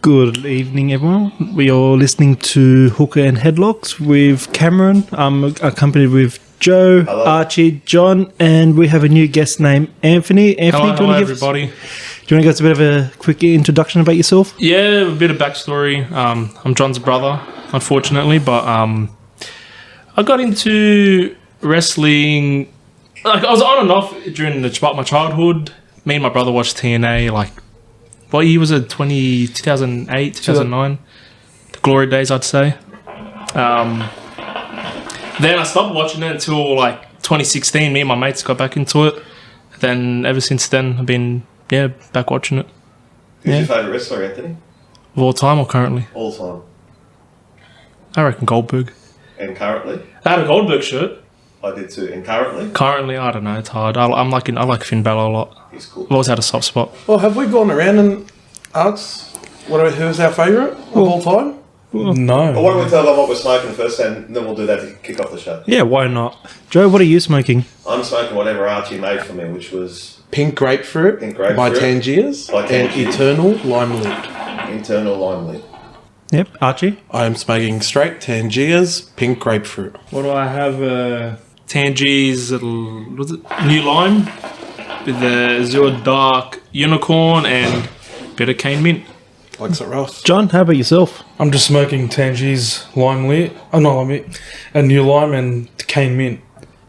Good evening, everyone. We are listening to Hookah and Headlocks with Cameron. I'm accompanied with Joe, Hello. Archie, John, and we have a new guest named Anthony. Anthony, Hello, everybody. Do you want to give us a bit of a quick introduction about yourself? Yeah, a bit of backstory. I'm John's brother, unfortunately, but I got into wrestling. Like, I was on and off during my childhood. Me and my brother watched TNA. Like, what year was it? 2008, 2009. The glory days, I'd say. Then I stopped watching it until like 2016. Me and my mates got back into it. Then ever since then, I've been back watching it. Who's your favourite wrestler, Anthony? Of all time or currently? All time. I reckon Goldberg. And currently? I had a Goldberg shirt. I did too. And currently? Currently, I don't know. It's hard. I like Finn Balor a lot. He's cool. I've always had a soft spot. Well, have we gone around and asked who's our favourite of all time? No. Well, why don't we tell them what we're smoking first, and then we'll do that to kick off the show. Yeah, why not? Joe, what are you smoking? I'm smoking whatever Archie made for me, which was Pink Grapefruit, Pink Grapefruit. by Tangiers By and Tangiers. Eternal Lime Lit. internal lime lit. Yep, Archie. I am smoking straight Tangiers Pink Grapefruit. What do I have? Tangi's was it New Lime with the Azure Dark Unicorn and bit of cane mint. Likes it rough. John, how about yourself? I'm just smoking Tangi's lime lit. Oh, not lime lit. A new lime and cane mint.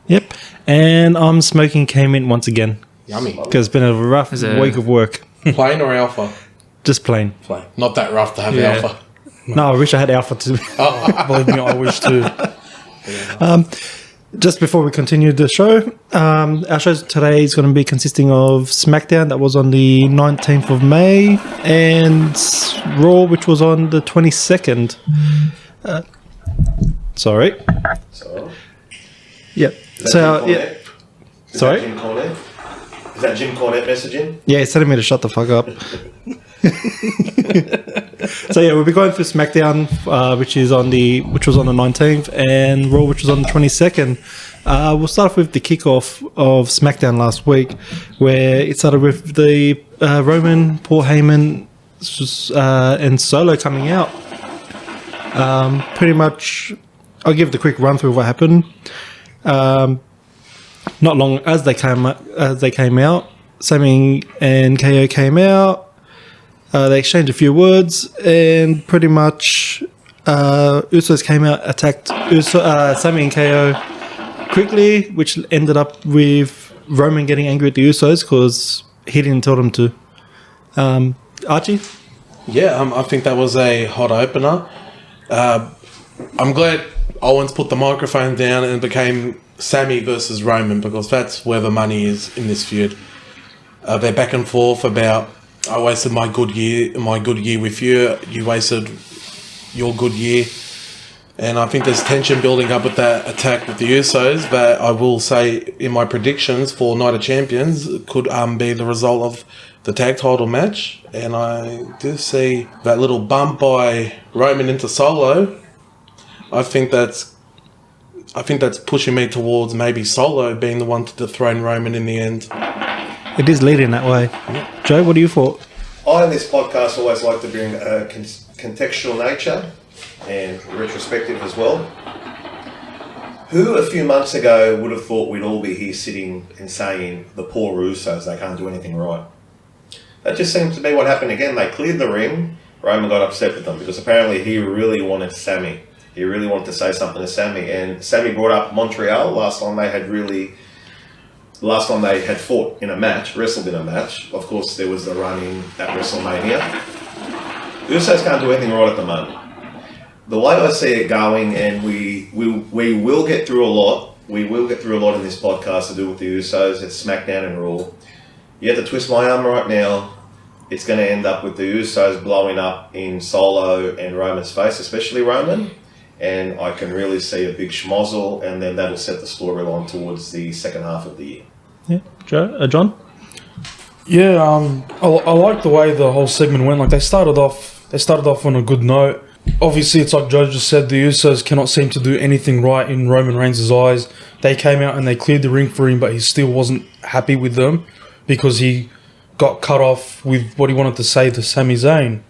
Yep. And I'm smoking K-Mint once again. Yummy. Because it's been a rough week of work. Plain or alpha? Just plain. Plain. Not that rough to have Yeah. alpha. No, I wish I had Alpha too. Believe me, I wish to. Just before we continue the show, our show today is going to be consisting of Smackdown, that was on the 19th of May, and Raw, which was on the 22nd. Sorry. So, Yep. is that So, Jim yeah. Cornette? Is Sorry? that Jim Cornette? Is that Jim Cornette messaging? Yeah, he's telling me to shut the fuck up. So yeah, we'll be going through Smackdown, which was on the 19th, and Raw, which was on the 22nd. We'll start off with the kickoff of SmackDown last week, where it started with the Roman, Paul Heyman, and Solo coming out. Pretty much, I'll give the quick run through of what happened. Not long as they came out, Sami and KO came out. They exchanged a few words, and pretty much Usos came out, attacked Sami and KO quickly, which ended up with Roman getting angry at the Usos because he didn't tell them to. Archie? Yeah, I think that was a hot opener. I'm glad Owens put the microphone down and it became Sami versus Roman, because that's where the money is in this feud. They're back and forth about, I wasted my good year with you, you wasted your good year. And I think there's tension building up with that attack with the Usos, but I will say in my predictions for Night of Champions, it could be the result of the tag title match. And I do see that little bump by Roman into Solo. I think that's pushing me towards maybe Solo being the one to dethrone Roman in the end. It is leading that way. Joe, what do you thought? I, in this podcast, always like to bring a contextual nature and retrospective as well. Who a few months ago would have thought we'd all be here sitting and saying the poor Usos, they can't do anything right? That just seems to be what happened again. They cleared the ring. Roman got upset with them because apparently he really wanted Sami. He really wanted to say something to Sami, and Sami brought up Montreal last time they had fought in a match, wrestled in a match. Of course, there was the run-in at WrestleMania. The Usos can't do anything right at the moment. The way I see it going, and we will get through a lot. We will get through a lot in this podcast to do with the Usos at SmackDown and Raw. You have to twist my arm right now. It's going to end up with the Usos blowing up in Solo and Roman's face, especially Roman. And I can really see a big schmozzle, and then that'll set the storyline towards the second half of the year. Yeah, John? Yeah, I like the way the whole segment went. Like they started off on a good note. Obviously, it's like Joe just said, the Usos cannot seem to do anything right in Roman Reigns' eyes. They came out and they cleared the ring for him, but he still wasn't happy with them because he got cut off with what he wanted to say to Sami Zayn.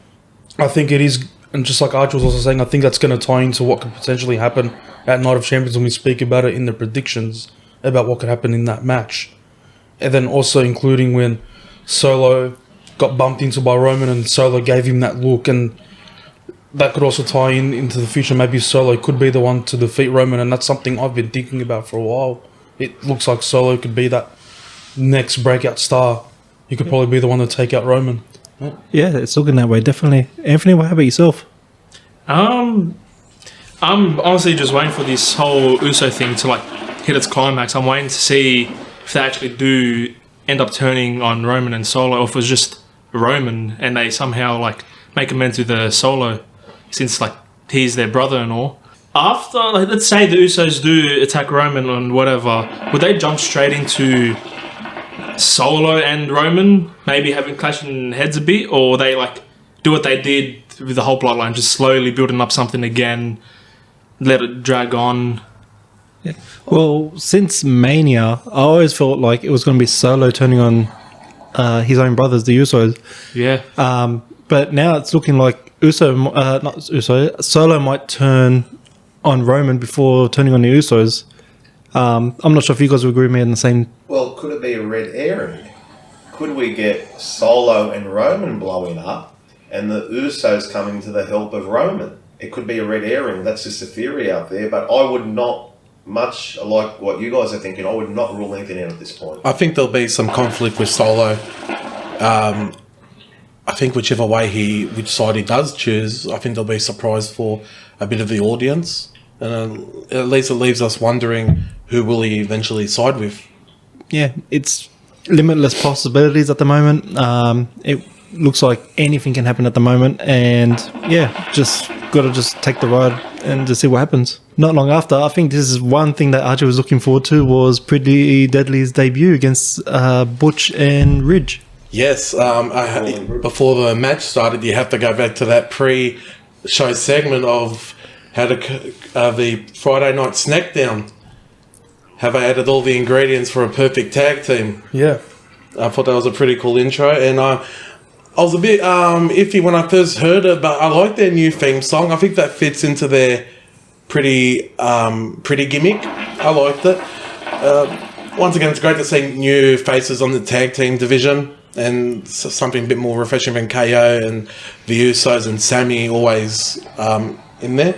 I think it is, and just like Archer was also saying, I think that's going to tie into what could potentially happen at Night of Champions when we speak about it in the predictions about what could happen in that match. And then also including when Solo got bumped into by Roman and Solo gave him that look, and that could also tie into the future. Maybe Solo could be the one to defeat Roman, and that's something I've been thinking about for a while. It looks like Solo could be that next breakout star. He could probably be the one to take out Roman. Yeah, it's looking that way, definitely. Anthony, what about yourself? I'm honestly just waiting for this whole Uso thing to like hit its climax. I'm waiting to see if they actually do end up turning on Roman and Solo, or if it was just Roman and they somehow like make amends with the Solo, since like he's their brother and all. After, like, let's say the Usos do attack Roman and whatever, would they jump straight into Solo and Roman maybe having clashing heads a bit, or they like do what they did with the whole bloodline, just slowly building up something again, let it drag on? Yeah. Well, since Mania, I always felt like it was going to be Solo turning on his own brothers, the Usos. Yeah. But now it's looking like Solo might turn on Roman before turning on the Usos. I'm not sure if you guys would agree with me in the same. Well, could it be a red herring? Could we get Solo and Roman blowing up and the Usos coming to the help of Roman? It could be a red herring. That's just a theory out there, but I would not, much like what you guys are thinking, I would not rule anything out at this point. I think there'll be some conflict with Solo. I think which side he does choose, I think there'll be a surprise for a bit of the audience, and at least it leaves us wondering who will he eventually side with. Yeah, it's limitless possibilities at the moment. It looks like anything can happen at the moment, and yeah, just got to just take the ride and just see what happens. Not long after, I think this is one thing that Archer was looking forward to, was Pretty Deadly's debut against Butch and Ridge. Yes, before the match started, you have to go back to that pre-show segment of how the Friday night Smackdown. Have I added all the ingredients for a perfect tag team? Yeah. I thought that was a pretty cool intro, and I was a bit iffy when I first heard it, but I like their new theme song. I think that fits into their pretty gimmick. I liked it. Once again, it's great to see new faces on the tag team division, and something a bit more refreshing than KO and the Usos and Sami always in there.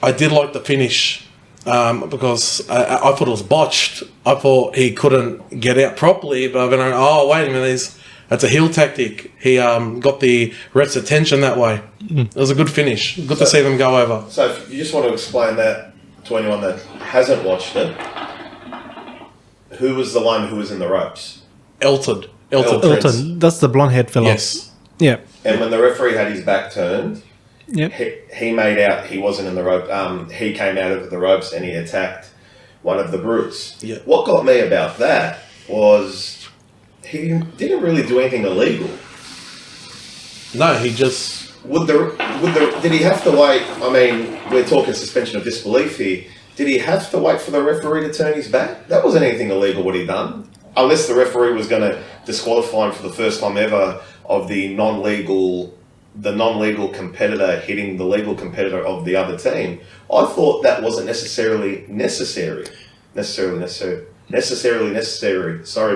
I did like the finish because I thought it was botched. I thought he couldn't get out properly, but I've been like, oh, wait a minute, that's a heel tactic. He got the ref's attention that way. It was a good finish. Good to see them go over. So if you just want to explain that to anyone that hasn't watched it, who was the one who was in the ropes? Elton. That's the blonde haired fella. Yes. Yeah. And when the referee had his back turned, Yep. he made out he wasn't in the rope. He came out of the ropes and he attacked one of the brutes. Yeah. What got me about that was he didn't really do anything illegal. No, he just... Did he have to wait? I mean, we're talking suspension of disbelief here. Did he have to wait for the referee to turn his back? That wasn't anything illegal what he done. Unless the referee was going to disqualify him for the first time ever of the non-legal competitor hitting the legal competitor of the other team. I thought that wasn't necessarily necessary. Sorry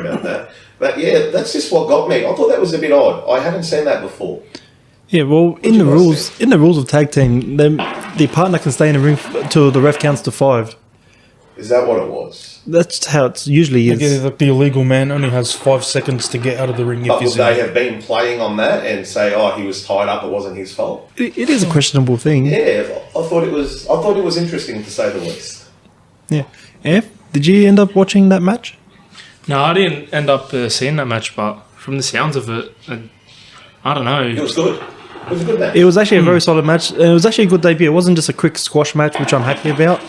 about that. But yeah, that's just what got me. I thought that was a bit odd. I haven't seen that before. Yeah, well, in the rules of tag team, the partner can stay in the ring till the ref counts to 5. Is that what it was? That's how it usually is. Yeah, like the illegal man only has 5 seconds to get out of the ring. But would they have been playing on that and say, "Oh, he was tied up; it wasn't his fault"? It is a questionable thing. Yeah, I thought it was interesting to say the least. Yeah. F, did you end up watching that match? No, I didn't end up seeing that match, but from the sounds of it, I don't know. It was good. It was a good match. It was actually a very solid match. It was actually a good debut. It wasn't just a quick squash match, which I'm happy about.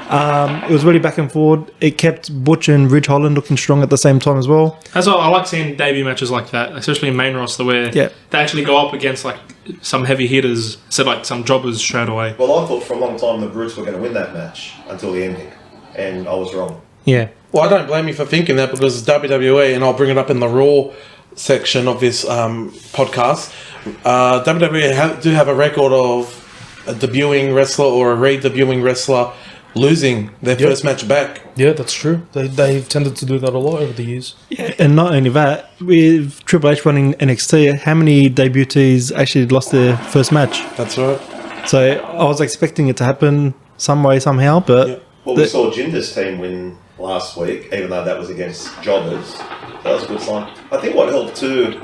It was really back and forward. It kept Butch and Ridge Holland looking strong at the same time as well. That's why I like seeing debut matches like that, especially in main roster where they actually go up against like some heavy hitters instead of like some jobbers straight away. Well, I thought for a long time the Brutes were going to win that match until the ending, and I was wrong. Yeah. Well, I don't blame you for thinking that because it's WWE, and I'll bring it up in the Raw section of this podcast, WWE do have a record of a debuting wrestler or a re-debuting wrestler losing their first match back. Yeah, that's true. They've tended to do that a lot over the years. Yeah, and not only that, with Triple H running NXT, how many debutees actually lost their first match? That's right. So I was expecting it to happen some way, somehow, but... Yeah. Well, we saw Jinder's team win last week, even though that was against jobbers. That was a good sign. I think what helped too,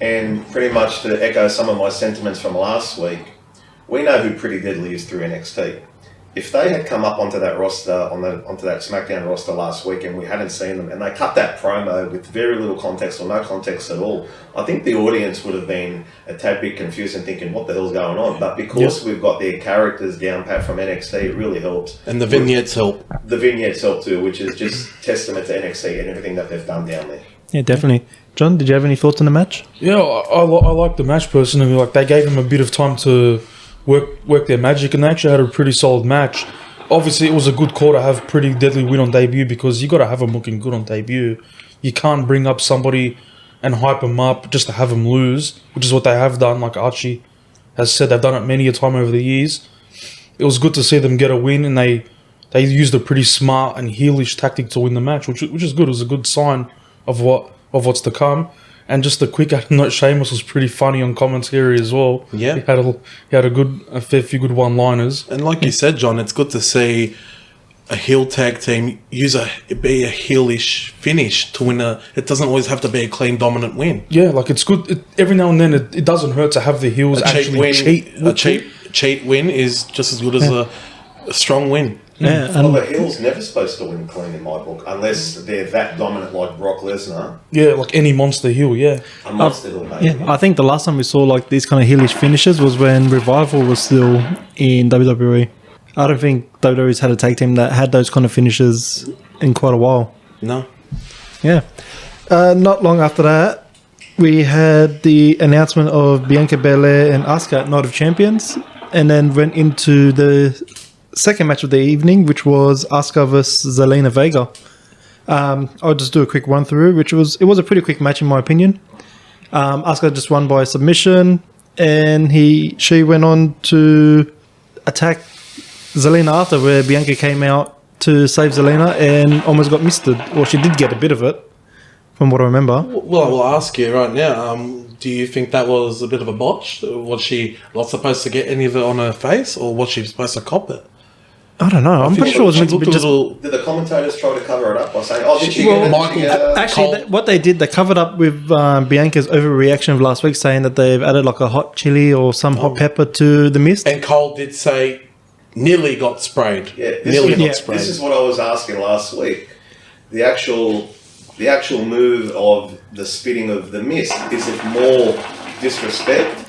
and pretty much to echo some of my sentiments from last week, we know who Pretty Deadly is through NXT. If they had come up onto that roster, onto that SmackDown roster last week, and we hadn't seen them, and they cut that promo with very little context or no context at all, I think the audience would have been a tad bit confused and thinking, what the hell's going on? But because we've got their characters down pat from NXT, it really helps. And the vignettes help. The vignettes help too, which is just testament to NXT and everything that they've done down there. Yeah, definitely. John, did you have any thoughts on the match? Yeah, I like the match personally. Like, they gave him a bit of time to work their magic, and they actually had a pretty solid match. Obviously, it was a good call to have Pretty Deadly win on debut, because you got to have them looking good on debut. You can't bring up somebody and hype them up just to have them lose, which is what they have done. Like Archie has said, they've done it many a time over the years. It was good to see them get a win, and they used a pretty smart and heelish tactic to win the match, which is good. It was a good sign of what's to come. And just a quick note, Sheamus was pretty funny on commentary as well. Yeah. He had a fair few good one-liners. And like you said, John, it's good to see a heel tag team be a heelish finish to win it doesn't always have to be a clean dominant win. Yeah, like it's good. Every now and then it doesn't hurt to have the heels actually cheat. A cheat win is just as good as a strong win. Yeah, Well, the heel's never supposed to win clean in my book, unless they're that dominant like Brock Lesnar. Yeah, like any monster heel, yeah. A monster heel, maybe. yeah, I think the last time we saw like these kind of heelish finishes was when Revival was still in WWE. I don't think WWE's had a tag team that had those kind of finishes in quite a while. No. Yeah. Not long after that, we had the announcement of Bianca Belair and Asuka at Night of Champions, and then went into the second match of the evening, which was Asuka versus Zelina Vega. I'll just do a quick run through, it was a pretty quick match in my opinion. Asuka just won by submission, and she went on to attack Zelina after, where Bianca came out to save Zelina and almost got misted. Well, she did get a bit of it, from what I remember. Well, I will ask you right now, do you think that was a bit of a botch? Was she not supposed to get any of it on her face, or was she supposed to cop it? I don't know. I'm pretty sure it was meant to be just... Did the commentators try to cover it up by saying, did she Well, get it? Michael- Actually, what they did, they covered up with Bianca's overreaction of last week, saying that they've added like a hot chili or some hot pepper to the mist. And Cole did say nearly got sprayed. Yeah, Sprayed. this is what I was asking last week. The actual move of the spitting of the mist, is it more disrespect,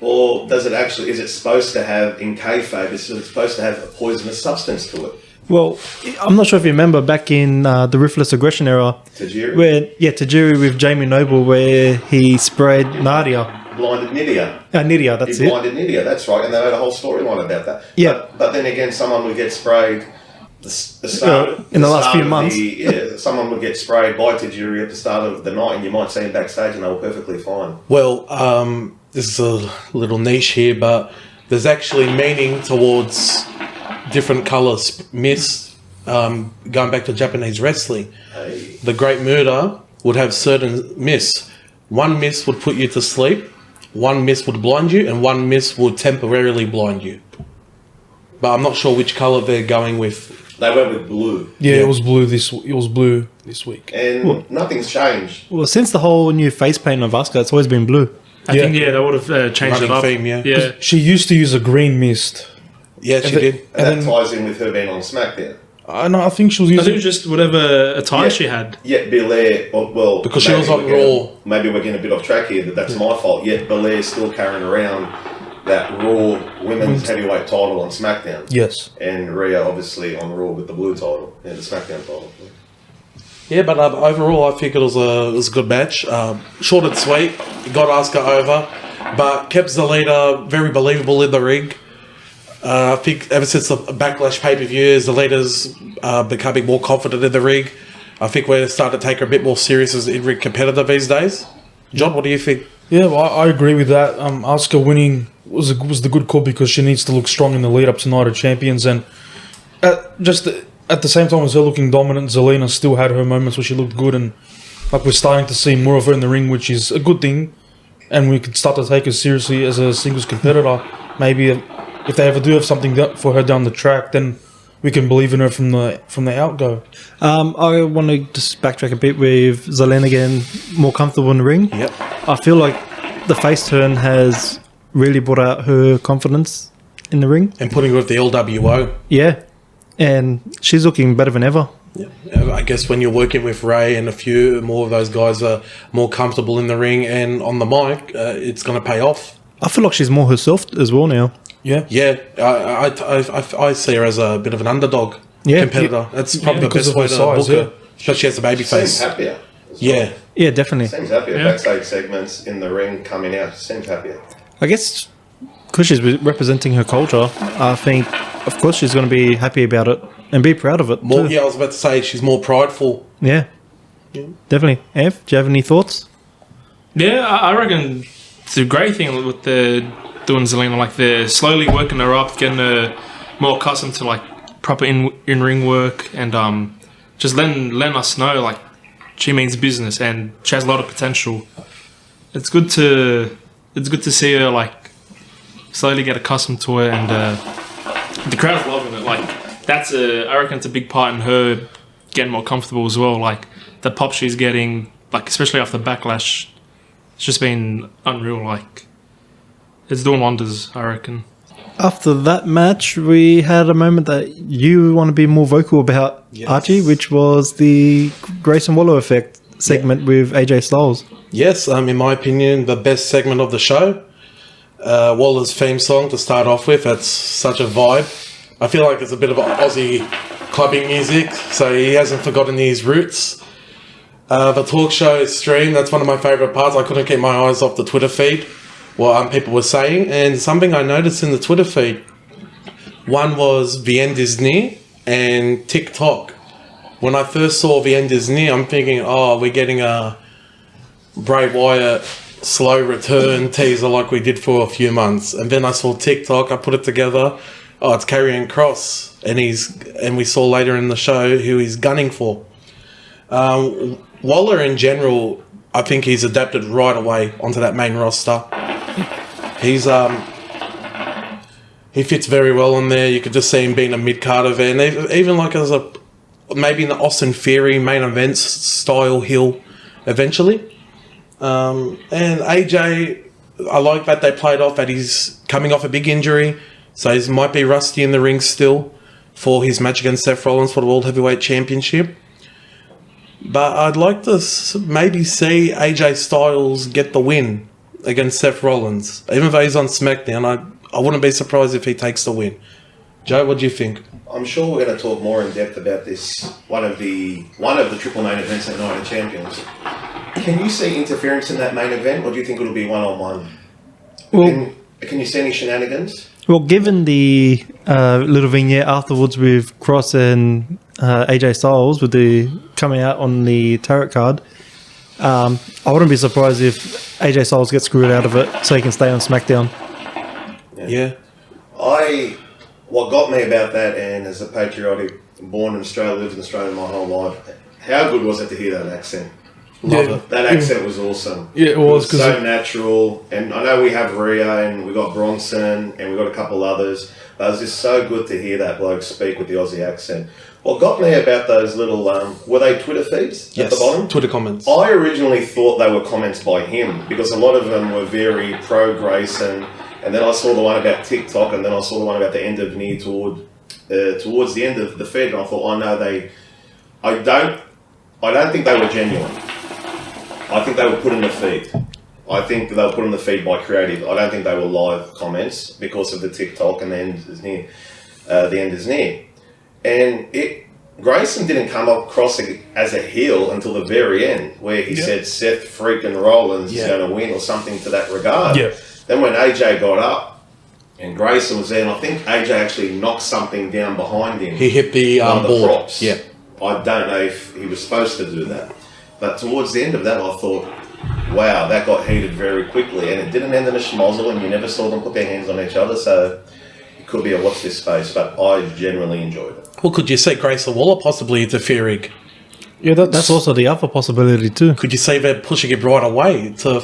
or is it supposed to have, in kayfabe, is it supposed to have a poisonous substance to it? Well, I'm not sure if you remember back in the Ruthless Aggression era, Tajiri? Tajiri with Jamie Noble, where he sprayed Nadia. Blinded Nydia. Nydia, that's He it. blinded Nydia, that's right, and they had a whole storyline about that. Yeah. But then again, someone would get sprayed in the last few months. Someone would get sprayed by Tajiri at the start of the night, and you might see him backstage and they were perfectly fine. Well, this is a little niche here, but there's actually meaning towards different colours. Mist, going back to Japanese wrestling, the Great Muta would have certain mists. One mist would put you to sleep, one mist would blind you, and one mist would temporarily blind you. But I'm not sure which colour they're going with. They went with blue. Yeah, it was blue this week. And nothing's changed. Well, since the whole new face paint of Asuka, it's always been blue. I think they would have changed it Running up. theme, yeah. Yeah. She used to use a green mist. Yeah, she did. And that ties in with her being on SmackDown. I think she was I using... think it was just whatever attire Yeah. she had. Yet Belair, well... Because she was maybe on we're Raw. Maybe we're getting a bit off track here, but that's my fault. Yet Belair's still carrying around that Raw Women's Heavyweight title on SmackDown. Yes. And Rhea obviously on Raw with the blue title. Yeah, the SmackDown title. Yeah, but overall, I think it was a good match. Short and sweet. It got Asuka over, but kept Zelina very believable in the ring. I think ever since the Backlash pay-per-view, Zelina's becoming more confident in the ring. I think we're starting to take her a bit more serious as in-ring competitor these days. John, what do you think? Yeah, well, I agree with that. Asuka winning was the good call because she needs to look strong in the lead up to Night of Champions, and just at the same time as her looking dominant, Zelina still had her moments where she looked good, and like we're starting to see more of her in the ring, which is a good thing, and we could start to take her seriously as a singles competitor. Maybe if they ever do have something for her down the track, then we can believe in her from the outgo. I want to just backtrack a bit with Zelina getting more comfortable in the ring. Yep. I feel like the face turn has really brought out her confidence in the ring. And putting her with the LWO. Yeah, and she's looking better than ever. Yeah. I guess when you're working with Ray and a few more of those guys are more comfortable in the ring and on the mic, it's going to pay off. I feel like she's more herself as well now. Yeah. Yeah, I see her as a bit of an underdog competitor. That's probably the because best of way her to size, book her. Especially as a baby Seems face. happier. Yeah. Yeah, definitely. Seems happier. Yeah. Backstage segments in the ring coming out. Seems happier. I guess because she's representing her culture, I think, of course, she's going to be happy about it and be proud of it. More, too. yeah, I was about to say she's more prideful. Yeah, definitely. Ev, do you have any thoughts? Yeah, I reckon it's a great thing with the doing Zelina. Like they're slowly working her up, getting her more accustomed to like proper in ring work, and just letting us know like she means business and she has a lot of potential. It's good to see her like slowly get accustomed to it, and the crowd's loving it. Like that's I reckon it's a big part in her getting more comfortable as well. Like the pop she's getting, like especially after Backlash, it's just been unreal. Like it's doing wonders, I reckon. After that match, we had a moment that you want to be more vocal about, Yes. Archie, which was the Grayson Waller effect segment with AJ Styles. Yes, in my opinion, the best segment of the show. Waller's theme song to start off with, that's such a vibe. I feel like it's a bit of Aussie clubbing music, so he hasn't forgotten his roots. The talk show stream, that's one of my favourite parts. I couldn't keep my eyes off the Twitter feed, what people were saying, and something I noticed in the Twitter feed. One was The End Is Near and TikTok. When I first saw The End Is Near, I'm thinking, oh, we're getting a Bray Wyatt slow return teaser like we did for a few months. And then I saw TikTok, I put it together. Oh, it's Karrion Kross, and we saw later in the show who he's gunning for. Waller in general, I think he's adapted right away onto that main roster. He's he fits very well on there. You could just see him being a mid-carder there, and even like as a maybe in the Austin Theory main events style heel eventually. And AJ, I like that they played off that he's coming off a big injury, so he might be rusty in the ring still for his match against Seth Rollins for the World Heavyweight Championship. But I'd like to maybe see AJ Styles get the win against Seth Rollins. Even though he's on SmackDown, I wouldn't be surprised if he takes the win. Joe, what do you think? I'm sure we're going to talk more in depth about this. One of the triple main events at Night of Champions. Can you see interference in that main event, or do you think it'll be one-on-one? Well, can you see any shenanigans? Well, given the little vignette afterwards with Cross and AJ Styles with the coming out on the tarot card, I wouldn't be surprised if AJ Styles gets screwed out of it so he can stay on SmackDown. Yeah. What got me about that, and as a patriotic, born in Australia, lived in Australia my whole life, how good was it to hear that accent? Love it. That accent was awesome. Yeah, it was. So natural. And I know we have Rhea and we got Bronson and we got a couple others. But it was just so good to hear that bloke speak with the Aussie accent. What got me about those little, were they Twitter feeds at the bottom? Twitter comments. I originally thought they were comments by him because a lot of them were very pro Grayson. And then I saw the one about TikTok, and then I saw the one about the end of Near towards the end of the feed, and I thought, oh no, I don't think they were genuine. I think they were put in the feed. I think they were put in the feed by creative. I don't think they were live comments because of the TikTok and the end is near. The end is near, and Grayson didn't come across as a heel until the very end, where he said Seth freaking Rollins is going to win or something to that regard. Yeah. Then when AJ got up and Grayson was there, and I think AJ actually knocked something down behind him. He hit the one of the board. props. Yeah. I don't know if he was supposed to do that. But towards the end of that, I thought, wow, that got heated very quickly, and it didn't end in a schmozzle, and you never saw them put their hands on each other, so it could be a watch this space, but I generally enjoyed it. Well, could you see Grayson Waller possibly interfering? Yeah, That's also the other possibility too. Could you see they're pushing him right away to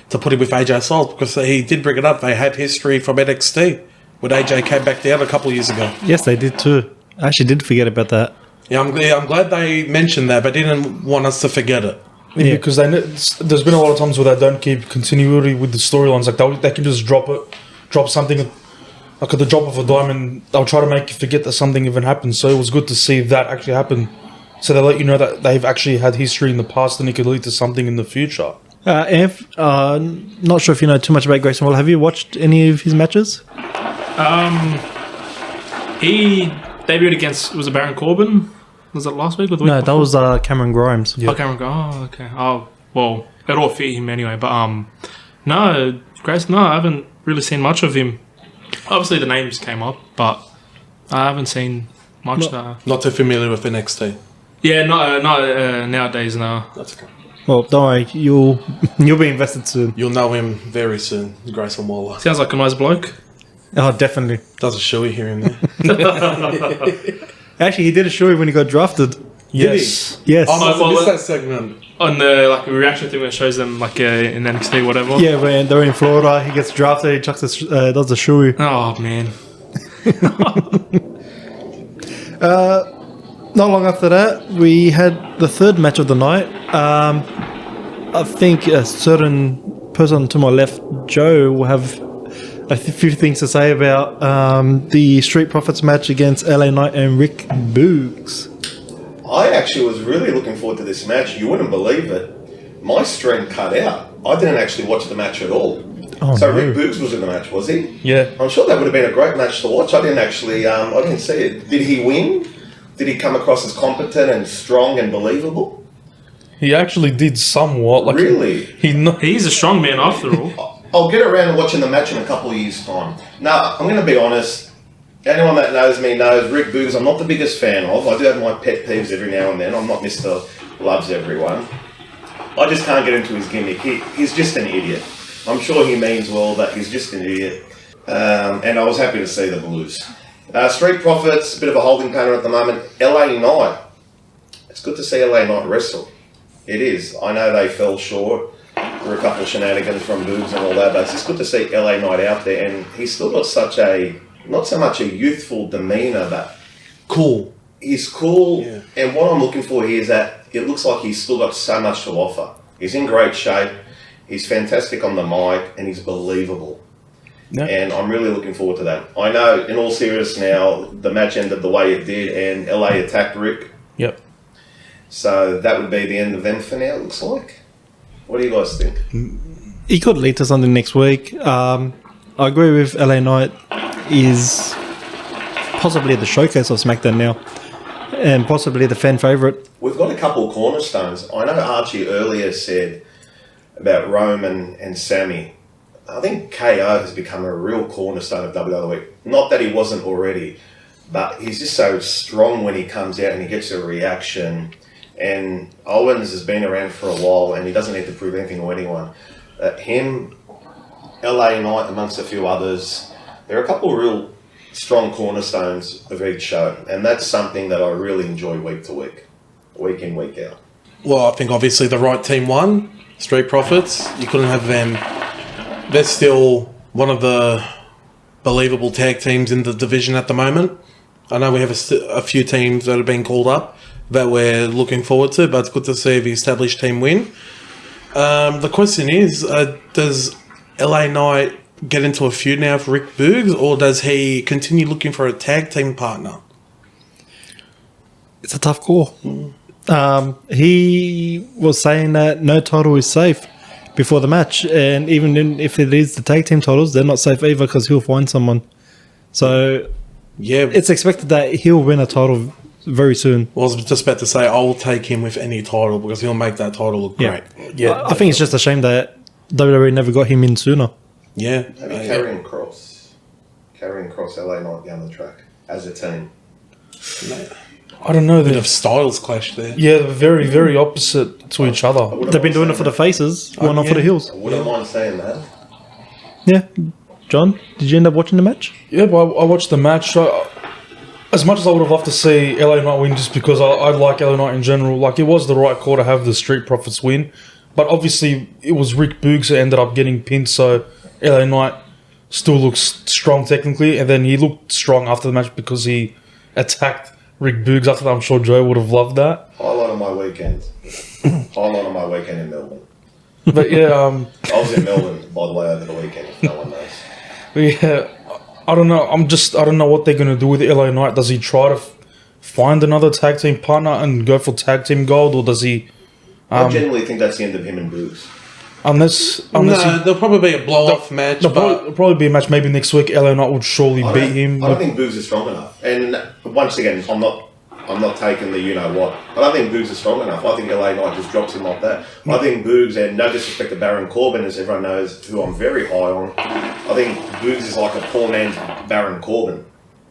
put him with AJ Styles? Because he did bring it up. They have history from NXT when AJ came back down a couple of years ago. Yes, they did too. I actually did forget about that. Yeah, I'm glad they mentioned that, but didn't want us to forget it. Yeah, because there's been a lot of times where they don't keep continuity with the storylines. Like they can just drop something like at the drop of a dime, and they'll try to make you forget that something even happened. So it was good to see that actually happen. So they let you know that they've actually had history in the past, and it could lead to something in the future. Anth, not sure if you know too much about Grayson Waller. Have you watched any of his matches? He debuted against, was it Baron Corbin? Was it last week or the week No, that was Cameron Grimes. Oh, Cameron. Oh, okay. Oh, well, it all fit him anyway. But no, Grace. No, I haven't really seen much of him. Obviously, the names came up, but I haven't seen much. Not too familiar with NXT. Yeah, not nowadays. No. That's okay. Well, don't worry, you'll be invested soon. You'll know him very soon, Grayson Waller. Sounds like a nice bloke. Oh, definitely. Does a showy here and there. Actually, he did a show when he got drafted. Yes. Yes. I must have well, missed that segment. On the like reaction thing where it shows them like in NXT whatever. Yeah, when they're in Florida, he gets drafted. He chucks does a shoey. Oh man. Not long after that, we had the third match of the night. I think a certain person to my left, Joe, will have a few things to say about the Street Profits match against LA Knight and Rick Boogs. I actually was really looking forward to this match. You wouldn't believe it. My stream cut out. I didn't actually watch the match at all. Oh, so no. Rick Boogs was in the match, was he? Yeah. I'm sure that would have been a great match to watch. I didn't actually, I didn't see it. Did he win? Did he come across as competent and strong and believable? He actually did somewhat. Like Really? He's a strong man after all. I'll get around to watching the match in a couple of years' time. Now, I'm going to be honest. Anyone that knows me knows Rick Boogs I'm not the biggest fan of. I do have my pet peeves every now and then. I'm not Mr. Loves Everyone. I just can't get into his gimmick. He's just an idiot. I'm sure he means well, but he's just an idiot. And I was happy to see the Blues. Street Profits, a bit of a holding pattern at the moment. LA Knight. It's good to see LA Knight wrestle. It is. I know they fell short. There were a couple of shenanigans from Boogs and all that, but it's just good to see LA Knight out there. And he's still got such a, not so much a youthful demeanour, but Cool. he's cool. Yeah. And what I'm looking for here is that it looks like he's still got so much to offer. He's in great shape. He's fantastic on the mic, and he's believable. Yeah. And I'm really looking forward to that. I know, in all seriousness now, the match ended the way it did, and LA attacked Rick. Yep. So that would be the end of them for now, it looks like. What do you guys think? He could lead to something next week. I agree with LA Knight is possibly the showcase of SmackDown now, and possibly the fan favourite. We've got a couple of cornerstones. I know Archie earlier said about Roman and Sami. I think KO has become a real cornerstone of WWE. Not that he wasn't already, but he's just so strong when he comes out and he gets a reaction. And Owens has been around for a while and he doesn't need to prove anything to anyone. Him, LA Knight, amongst a few others, there are a couple of real strong cornerstones of each show. And that's something that I really enjoy week to week, week in, week out. Well, I think obviously the right team won. Street Profits. You couldn't have them. They're still one of the believable tag teams in the division at the moment. I know we have a few teams that have been called up that we're looking forward to, but it's good to see the established team win. The question is, does LA Knight get into a feud now with Rick Boogs, or does he continue looking for a tag team partner? It's a tough call. He was saying that no title is safe before the match, and even if it is the tag team titles, they're not safe either because he'll find someone. So Yeah, it's expected that he'll win a title very soon. I was just about to say I'll take him with any title because he'll make that title look great. Yeah. I think it's just a shame that WWE never got him in sooner. Yeah, Maybe Karrion Kross, LA Knight down the track as a team. I don't know. Bit of styles clash there. Yeah, they're very, very opposite to each other. They've been doing it for the faces, why not for the heels? I wouldn't mind saying that. Yeah. John, did you end up watching the match? Yeah, but I watched the match. So, as much as I would have loved to see LA Knight win, just because I like LA Knight in general, like it was the right call to have the Street Profits win. But obviously, it was Rick Boogs who ended up getting pinned, so LA Knight still looks strong technically, and then he looked strong after the match because he attacked Rick Boogs after that. I'm sure Joe would have loved that. Highlight of my weekend. Highlight of my weekend in Melbourne. But yeah, I was in Melbourne, by the way, over the weekend, if no one knows. but yeah, I don't know. I don't know what they're gonna do with LA Knight. Does he try to find another tag team partner and go for tag team gold, or does he? I genuinely think that's the end of him and Boogs. Unless No, there'll probably be a blow-off match, there'll probably be a match maybe next week. LA Knight would surely beat him. I don't think Boogs is strong enough. And once again, I'm not taking the you-know-what. I don't think Boogs is strong enough. I think LA Knight just drops him like that. I think Boogs, and no disrespect to Baron Corbin, as everyone knows, who I'm very high on, I think Boogs is like a poor man's Baron Corbin.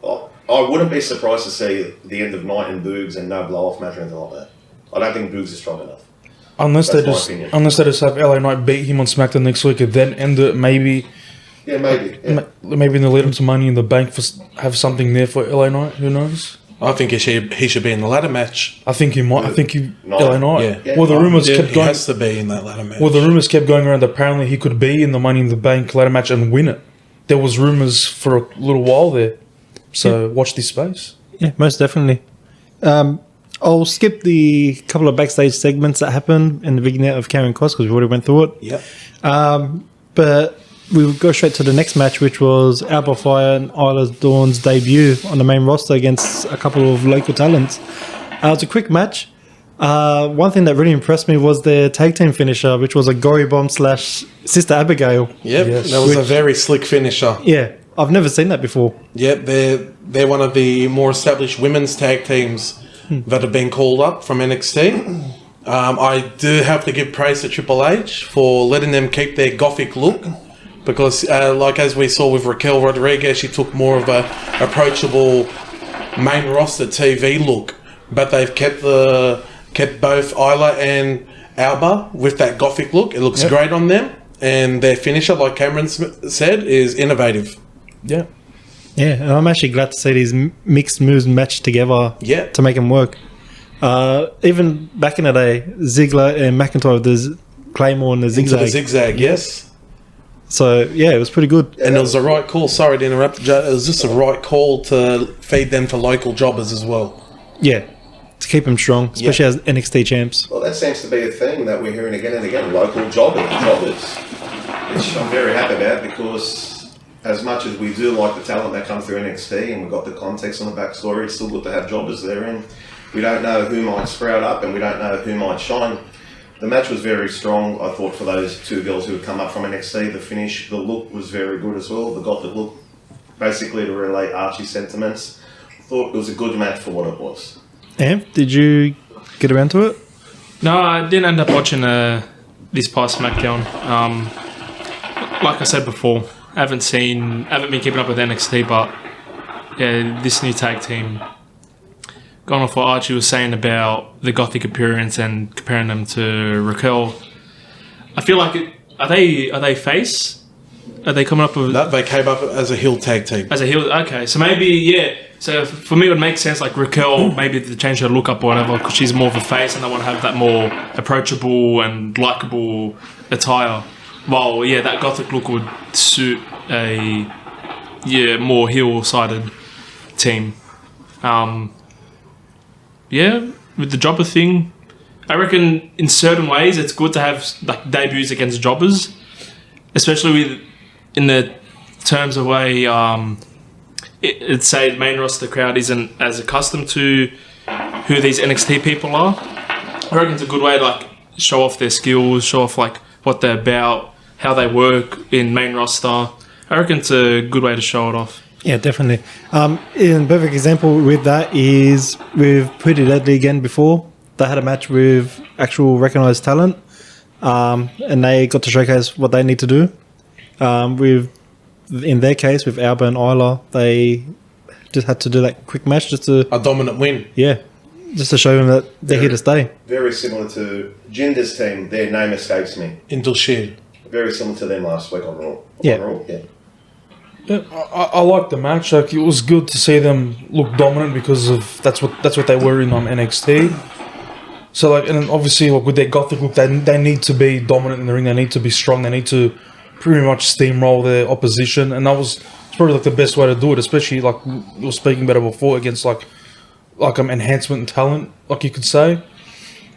I wouldn't be surprised to see the end of Knight and Boogs and no blow-off match or anything like that. I don't think Boogs is strong enough. Unless they just have LA Knight beat him on SmackDown next week and then end it maybe. Yeah, maybe. Yeah. Maybe in the lead up to Money in the Bank have something there for LA Knight. Who knows? I think he should be in the ladder match. I think he might. I think LA Knight. Yeah. Well, the rumors kept He going. has to be in that ladder match. Well, the rumors kept going around. Apparently, he could be in the Money in the Bank ladder match and win it. There was rumors for a little while there. So watch this space. Yeah, most definitely. I'll skip the couple of backstage segments that happened in the beginning of Karrion Kross because we already went through it. Yep. But we'll go straight to the next match, which was Alba, Fyre and Isla Dawn's debut on the main roster against a couple of local talents. It was a quick match. One thing that really impressed me was their tag team finisher, which was a Gory Bomb / Sister Abigail. Yep. Yes. That was a very slick finisher. Yeah, I've never seen that before. Yep. They're one of the more established women's tag teams that have been called up from NXT. I do have to give praise to Triple H for letting them keep their gothic look, because like as we saw with Raquel Rodriguez, she took more of a approachable main roster TV look, but they've kept both Isla and Alba with that gothic look. It looks great on them, and their finisher, like Cameron said, is innovative. Yeah. Yeah, and I'm actually glad to see these mixed moves matched together to make them work. Even back in the day, Ziggler and McIntyre, there's Claymore and the Into zigzag. the zigzag, yes. So, yeah, it was pretty good. And it was the right call. Sorry to interrupt, Joe. It was just the right call to feed them to local jobbers as well. Yeah, to keep them strong, especially as NXT champs. Well, that seems to be a theme that we're hearing again and again. Local jobbers. Which I'm very happy about, because as much as we do like the talent that comes through NXT and we've got the context on the backstory, it's still good to have jobbers there, and we don't know who might sprout up and we don't know who might shine. The match was very strong, I thought, for those two girls who had come up from NXT. The finish, the look was very good as well. The gothic look, basically to relate Archie's sentiments. I thought it was a good match for what it was. Amp, did you get around to it? No, I didn't end up watching this past SmackDown. Like I said before, I haven't been keeping up with NXT, but yeah, this new tag team. Going off what Archie was saying about the gothic appearance and comparing them to Raquel, I feel like are they face? Are they coming up with That they came up as a heel tag team. as a heel? Okay, so maybe So for me, it would make sense like Raquel maybe to change her look up or whatever, because she's more of a face and I want to have that more approachable and likable attire. Well, that gothic look would suit a more heel-sided team. With the jobber thing, I reckon in certain ways it's good to have like debuts against jobbers, especially in the terms of way it'd say the main roster crowd isn't as accustomed to who these NXT people are. I reckon it's a good way to like show off their skills, show off like what they're about, how they work in main roster. I reckon it's a good way to show it off. Yeah, definitely. A perfect example with that is with Pretty Deadly again before. They had a match with actual recognised talent, and they got to showcase what they need to do. In their case, with Alba and Isla, they just had to do that quick match just to... A dominant win. Yeah, just to show them that they're here to stay. Very similar to Jinder's team. Their name escapes me. Until Shield. Very similar to them last week on Raw. Yeah. On Raw, yeah. Yeah, I like the match. Like, it was good to see them look dominant because of that's what they were in NXT. So like, and then obviously like with their gothic look, they need to be dominant in the ring. They need to be strong. They need to pretty much steamroll their opposition, and that was probably like the best way to do it. Especially like we were speaking about it before against like enhancement and talent, like you could say.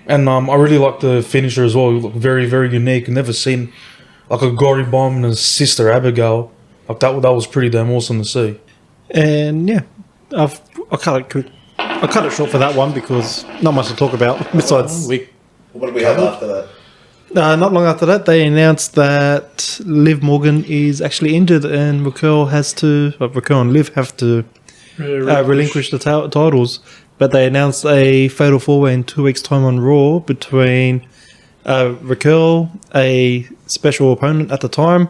And I really like the finisher as well. It looked very, very unique. I've never seen like a gory bomb and his sister Abigail. Like that was pretty damn awesome to see. And yeah, I cut it short for that one because not much to talk about besides. What did we have after that? Not long after that, they announced that Liv Morgan is actually injured and Raquel and Liv have to relinquish the titles. But they announced a fatal 4-way in 2 weeks' time on Raw between Raquel, a special opponent at the time,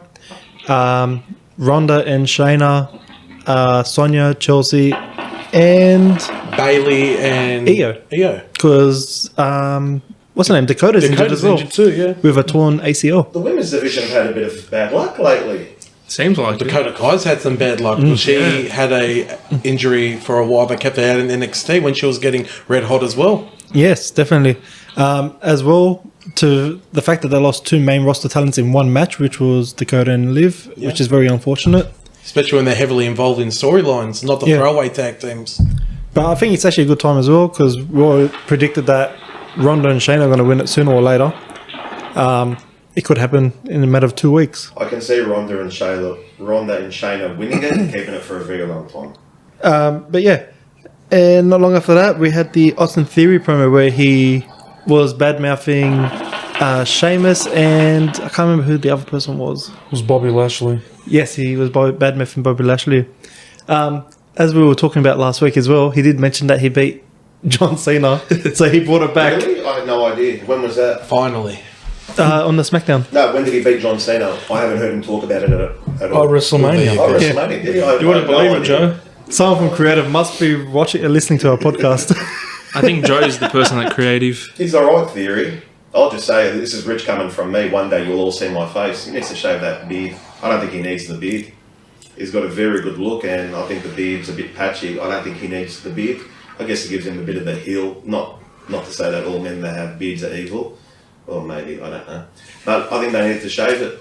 Ronda and Shayna, Sonya, Chelsea, and Bailey and Io. Because what's her name? Dakota's injured as well. Injured too, yeah. With a torn ACL. The women's division have had a bit of bad luck lately. Seems like it. Dakota Kai's had some bad luck. She had a injury for a while that kept her out in NXT when she was getting red hot as well. Yes, definitely. As well, to the fact that they lost 2 main roster talents in one match, which was Dakota and Liv, which is very unfortunate. Especially when they're heavily involved in storylines, not the throwaway tag teams. But I think it's actually a good time as well because Raw predicted that Ronda and Shayna are going to win it sooner or later. It could happen in a matter of 2 weeks. I can see Ronda and Shayna winning it and keeping it for a very long time. But yeah, and not long after that, we had the Austin Theory promo where he was bad-mouthing Sheamus and I can't remember who the other person was. It was Bobby Lashley. Yes, he was bad-mouthing Bobby Lashley. As we were talking about last week as well, he did mention that he beat John Cena, so he brought it back. Really? I had no idea. When was that? Finally. On the SmackDown. No, when did he beat John Cena? I haven't heard him talk about it at all. Oh, WrestleMania. Oh, WrestleMania. Did he? You wouldn't believe it, Joe. Someone from Creative must be watching and listening to our podcast. I think Joe's the person at Creative. He's alright, Theory. I'll just say, this is rich coming from me. One day you'll all see my face. He needs to shave that beard. I don't think he needs the beard. He's got a very good look, and I think the beard's a bit patchy. I don't think he needs the beard. I guess it gives him a bit of a heel. Not to say that all men that have beards are evil. Or maybe, I don't know. But I think they need to shave it.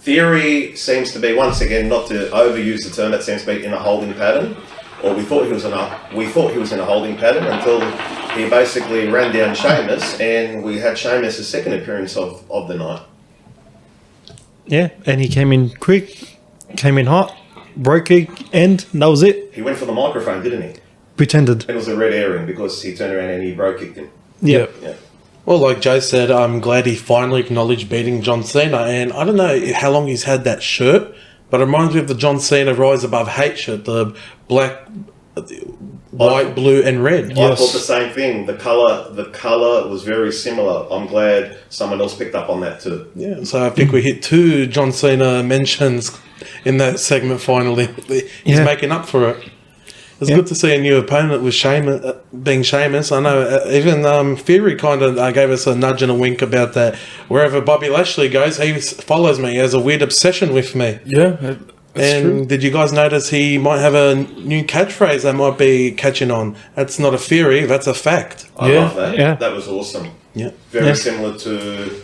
Theory seems to be, once again, not to overuse the term, it seems to be in a holding pattern. Or we thought he was in a holding pattern until he basically ran down Sheamus, and we had Sheamus' second appearance of the night. Yeah, and he came in quick, came in hot, broke it, and that was it. He went for the microphone, didn't he? Pretended. It was a red herring because he turned around and he broke kicked him. Yep. Yeah. Well, like Joe said, I'm glad he finally acknowledged beating John Cena. And I don't know how long he's had that shirt, but it reminds me of the John Cena Rise Above Hate shirt, the black, white, blue, and red. I thought the same thing. The colour was very similar. I'm glad someone else picked up on that too. Yeah, so I think we hit 2 John Cena mentions in that segment finally. He's making up for it. It's good to see a new opponent with Sheamus, being Sheamus. I know even Fury kind of gave us a nudge and a wink about that. Wherever Bobby Lashley goes, he follows me. He has a weird obsession with me. Yeah, that's true. Did you guys notice he might have a new catchphrase that might be catching on? That's not a theory, that's a fact. I love that. Yeah. That was awesome. Yeah. Very similar to,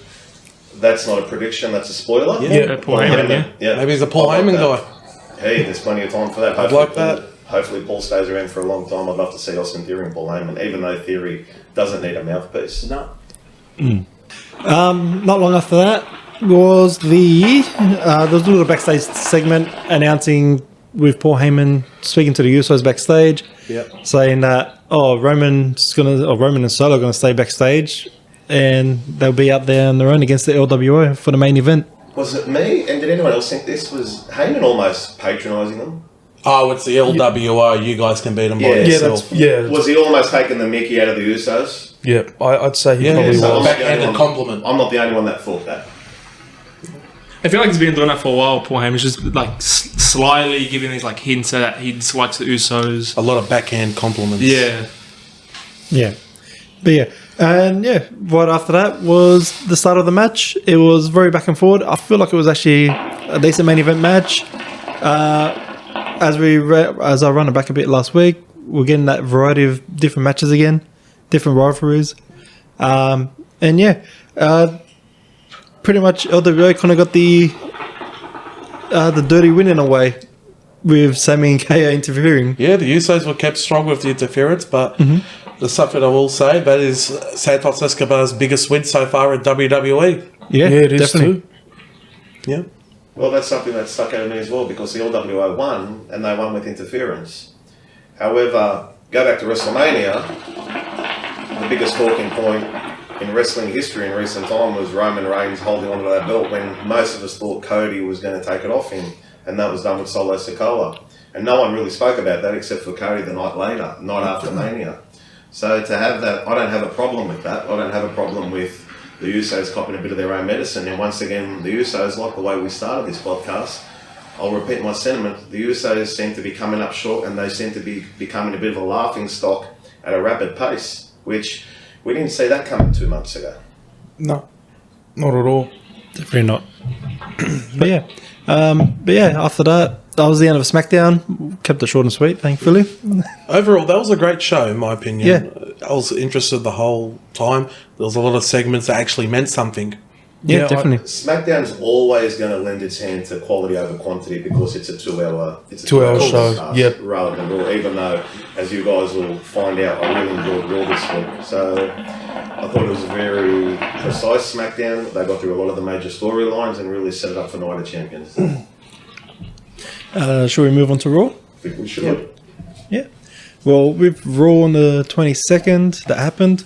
that's not a prediction, that's a spoiler. Yeah. Paul Heyman, yeah. Maybe he's a Paul I like Heyman that. guy. Hey, there's plenty of time for that. I'd like that. Hopefully Paul stays around for a long time. I'd love to see Austin Theory and Paul Heyman, even though Theory doesn't need a mouthpiece. No. Not long after that was there was a little backstage segment announcing with Paul Heyman speaking to the Usos backstage, saying that Roman and Solo are going to stay backstage and they'll be out there on their own against the LWO for the main event. Was it me? And did anyone else think this was Heyman almost patronising them? Oh, it's the LWO. You guys can beat them by Yeah, yourself. Was he almost taking the mickey out of the Usos? Yeah, I'd say he probably so was. Backhanded compliment. I'm not the only one that thought that. I feel like he's been doing that for a while. Paul Heyman's just like slyly giving these like hints that he dislikes the Usos. A lot of backhand compliments. Yeah. Yeah. But yeah. And yeah, right after that was the start of the match. It was very back and forward. I feel like it was actually a decent main event match. As I run it back a bit last week, we're getting that variety of different matches again, different rivalries. And yeah, pretty much LWO kind of got the dirty win in a way with Sami and KO interfering. Yeah, the Usos were kept strong with the interference, but the stuff that I will say, that is Santos Escobar's biggest win so far at WWE. Yeah, it is definitely. too. Yeah. Well, that's something that stuck out of me as well, because the LWO won, and they won with interference. However, go back to WrestleMania, the biggest talking point in wrestling history in recent time was Roman Reigns holding onto that belt when most of us thought Cody was going to take it off him, and that was done with Solo Sikoa. And no one really spoke about that except for Cody the night later, not after Mania. So to have that, I don't have a problem with that. I don't have a problem with the Usos copying a bit of their own medicine. And once again, the Usos, like the way we started this podcast, I'll repeat my sentiment, the Usos seem to be coming up short, and they seem to be becoming a bit of a laughing stock at a rapid pace, which we didn't see that coming 2 months ago. No, not at all. Definitely not. But yeah, after that was the end of SmackDown. Kept it short and sweet, thankfully. Overall, that was a great show, in my opinion. Yeah. I was interested the whole time. There was a lot of segments that actually meant something. Yeah, definitely. SmackDown's always going to lend its hand to quality over quantity because it's a 2 hour Two-hour show, podcast yep. rather than Raw, even though, as you guys will find out, I really enjoyed Raw this week. So I thought it was a very precise SmackDown. They got through a lot of the major storylines and really set it up for Night of Champions. Shall we move on to Raw? I think we should. Yeah. Well, with Raw on the 22nd, that happened.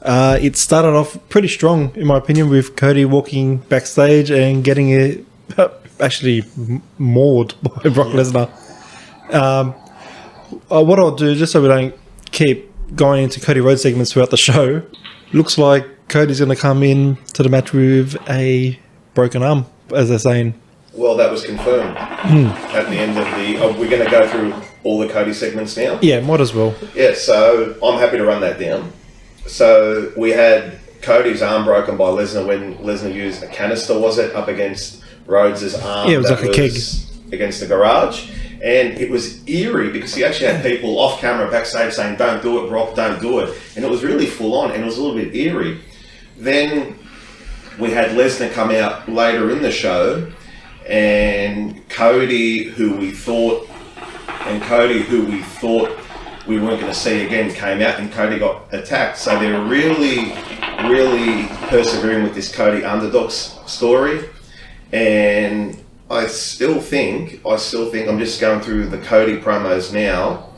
It started off pretty strong, in my opinion, with Cody walking backstage and getting it actually mauled by Brock Lesnar. What I'll do, just so we don't keep going into Cody Rhodes segments throughout the show, looks like Cody's going to come in to the match with a broken arm, as they're saying. Well, that was confirmed at the end of the... we're going to go through all the Cody segments now? Yeah, might as well. Yeah, so I'm happy to run that down. So we had Cody's arm broken by Lesnar when Lesnar used a canister, was it, up against Rhodes' arm? Yeah, it was like a keg. Against the garage. And it was eerie because he actually had people off camera backstage saying, "Don't do it, Brock, don't do it." And it was really full on and it was a little bit eerie. Then we had Lesnar come out later in the show, and Cody, who we thought we weren't going to see again, came out, and Cody got attacked. So they're really, really persevering with this Cody underdog story. And I still think, I'm just going through the Cody promos now.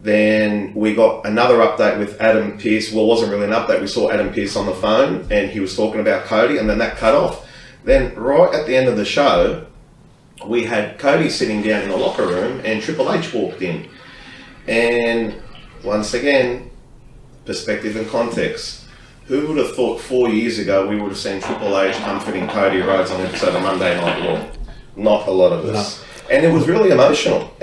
Then we got another update with Adam Pearce. Well, it wasn't really an update. We saw Adam Pearce on the phone, and he was talking about Cody, and then that cut off. Then right at the end of the show, we had Cody sitting down in the locker room, and Triple H walked in. And once again, perspective and context. Who would have thought 4 years ago we would have seen Triple H comforting Cody Rhodes on an episode of Monday Night Raw? Not a lot of us. No. And it was really emotional.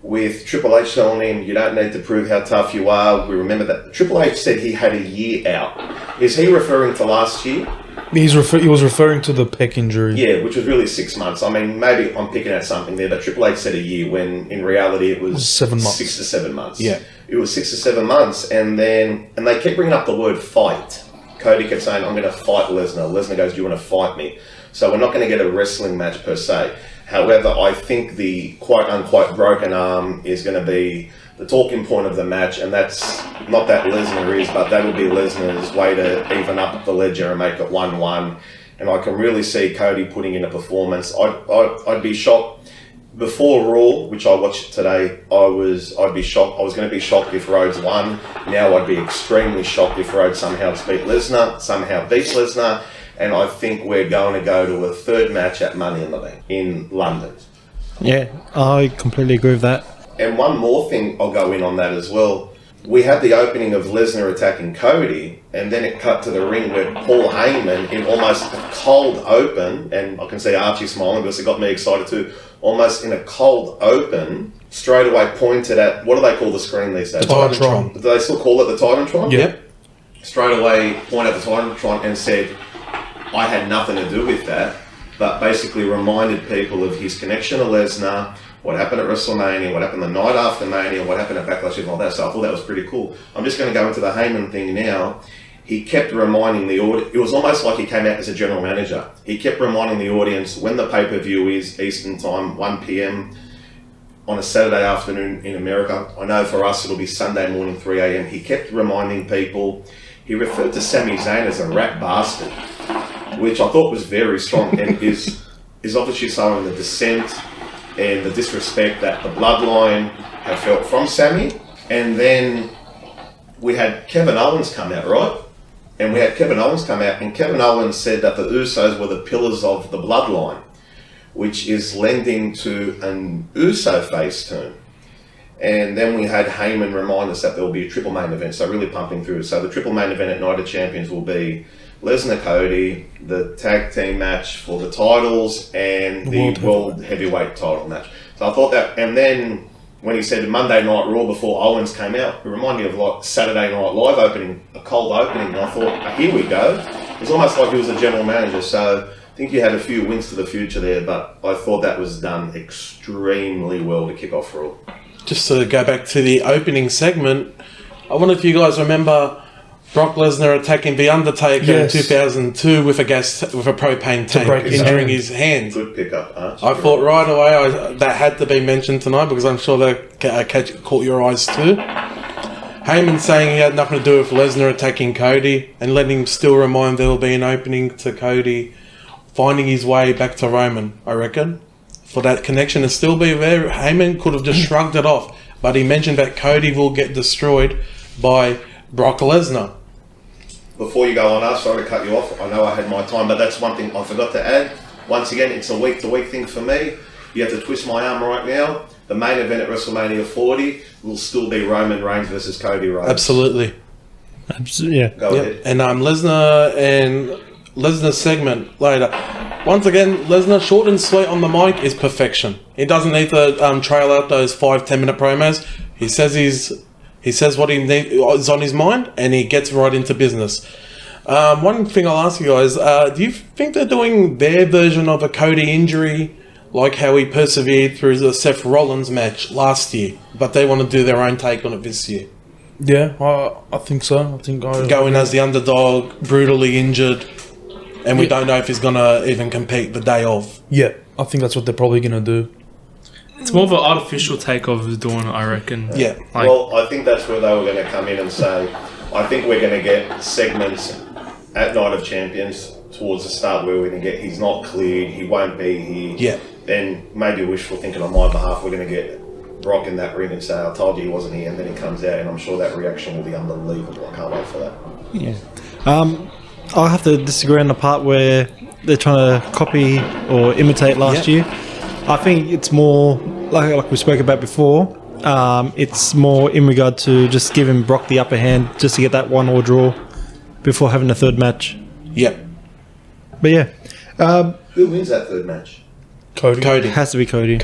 With Triple H telling him, "You don't need to prove how tough you are." We remember that Triple H said he had a year out. Is he referring to last year? He was referring to the pec injury. Yeah, which was really 6 months. I mean, maybe I'm picking out something there, but Triple H said a year when in reality it was 7 months. 6 to 7 months. Yeah. It was 6 to 7 months, and they kept bringing up the word fight. Cody kept saying, "I'm going to fight Lesnar." Lesnar goes, "Do you want to fight me?" So we're not going to get a wrestling match per se. However, I think the quote-unquote broken arm is going to be the talking point of the match, and that's not that Lesnar is, but that would be Lesnar's way to even up the ledger and make it 1-1. And I can really see Cody putting in a performance. I'd be shocked. Before Raw, which I watched today, I'd be shocked. I was going to be shocked if Rhodes won. Now I'd be extremely shocked if Rhodes somehow beats Lesnar. And I think we're going to go to a third match at Money in the Bank in London. Yeah, I completely agree with that. And one more thing, I'll go in on that as well. We had the opening of Lesnar attacking Cody, and then it cut to the ring where Paul Heyman, in almost a cold open, and I can see Archie smiling because it got me excited too, almost in a cold open, straight away pointed at, what do they call the screen these days? The Titantron. Do they still call it the Titantron? Yep. Straight away pointed at the Titantron and said, I had nothing to do with that, but basically reminded people of his connection to Lesnar, what happened at WrestleMania, what happened the night after Mania, what happened at Backlash and all that. So I thought that was pretty cool. I'm just going to go into the Heyman thing now. He kept reminding the audience, it was almost like he came out as a general manager. He kept reminding the audience when the pay-per-view is Eastern Time, 1 p.m. on a Saturday afternoon in America. I know for us it'll be Sunday morning, 3 a.m. He kept reminding people. He referred to Sami Zayn as a rat bastard, which I thought was very strong and is obviously showing the dissent and the disrespect that the Bloodline have felt from Sami. And then we had Kevin Owens come out, right? And we had Kevin Owens come out, and Kevin Owens said that the Usos were the pillars of the Bloodline, which is lending to an Uso face turn. And then we had Heyman remind us that there will be a triple main event, so really pumping through. So the triple main event at Night of Champions will be Lesnar Cody, the tag team match for the titles, and the World Heavyweight title match. So I thought that, and then when he said Monday Night Raw before Owens came out, it reminded me of like Saturday Night Live opening, a cold opening, and I thought, here we go. It was almost like he was a general manager, so I think he had a few wins to the future there, but I thought that was done extremely well to kick off Raw. Just to go back to the opening segment, I wonder if you guys remember Brock Lesnar attacking The Undertaker in 2002 with a propane tank, injuring his hand. Good pickup, Arch. I thought right away that had to be mentioned tonight because I'm sure that caught your eyes too. Heyman saying he had nothing to do with Lesnar attacking Cody and letting him still remind there will be an opening to Cody finding his way back to Roman, I reckon. For that connection to still be there, Heyman could have just shrugged it off, but he mentioned that Cody will get destroyed by Brock Lesnar. Before you go on, I'm sorry to cut you off. I know I had my time, but that's one thing I forgot to add. Once again, it's a week-to-week thing for me. You have to twist my arm right now. The main event at WrestleMania 40 will still be Roman Reigns versus Cody Rhodes. Absolutely. Yeah. Go ahead. And Lesnar's segment later. Once again, Lesnar, short and sweet on the mic, is perfection. He doesn't need to trail out those 5-10 minute promos. He says what is on his mind, and he gets right into business. One thing I'll ask you guys, do you think they're doing their version of a Cody injury, like how he persevered through the Seth Rollins match last year, but they want to do their own take on it this year? Yeah, I think so. Going as the underdog, brutally injured, and we don't know if he's going to even compete the day of. Yeah, I think that's what they're probably going to do. It's more of an artificial take of doing it, I reckon. Yeah. Well, I think that's where they were going to come in and say, I think we're going to get segments at Night of Champions towards the start where we're going to get, he's not cleared, he won't be here. Yeah. Then maybe wishful thinking on my behalf, we're going to get Brock in that ring and say, I told you he wasn't here, and then he comes out, and I'm sure that reaction will be unbelievable. I can't wait for that. Yeah. I'll have to disagree on the part where they're trying to copy or imitate last year. I think it's more, like we spoke about before, it's more in regard to just giving Brock the upper hand just to get that 1-1 draw before having a third match. Yep. But yeah. Who wins that third match? Cody. It has to be Cody.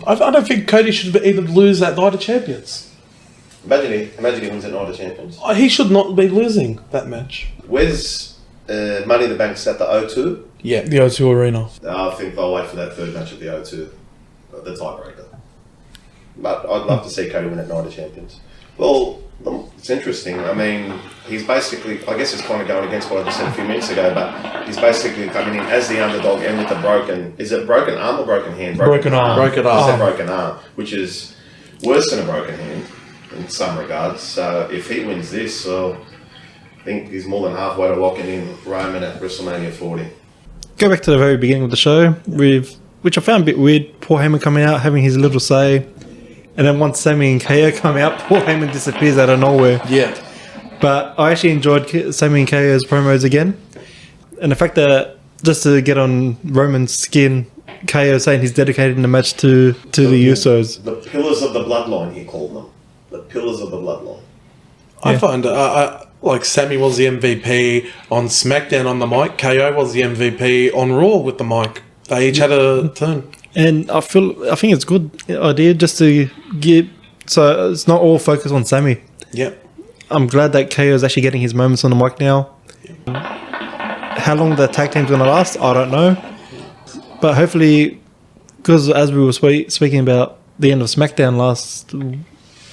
I don't think Cody should even lose that Night of Champions. Imagine he wins at Night of Champions. He should not be losing that match. Where's Money in the Bank's at the O2? Yeah. The O2 Arena. I think they'll wait for that third match at the O2, the tiebreaker. But I'd love to see Cody win at Night of Champions. Well, it's interesting. I mean, he's basically, I guess it's kind of going against what I just said a few minutes ago, but he's basically coming in as the underdog and with the is it broken arm or broken hand? Broken arm. Broken I arm. said broken arm, which is worse than a broken hand in some regards. So if he wins this, I think he's more than halfway to locking in Roman at WrestleMania 40. Go back to the very beginning of the show, which I found a bit weird. Paul Heyman coming out, having his little say. And then once Sami and KO come out, Paul Heyman disappears out of nowhere. Yeah. But I actually enjoyed Sami and KO's promos again. And the fact that, just to get on Roman's skin, KO saying he's dedicating the match to the Usos. The pillars of the bloodline, he called them. The pillars of the bloodline. I find like Sami was the MVP on SmackDown on the mic. KO was the MVP on Raw with the mic. They each had a turn. And I think it's a good idea just to get so it's not all focused on Sami. Yep. I'm glad that KO is actually getting his moments on the mic now. How long the tag team's going to last, I don't know. But hopefully, because as we were speaking about the end of SmackDown last,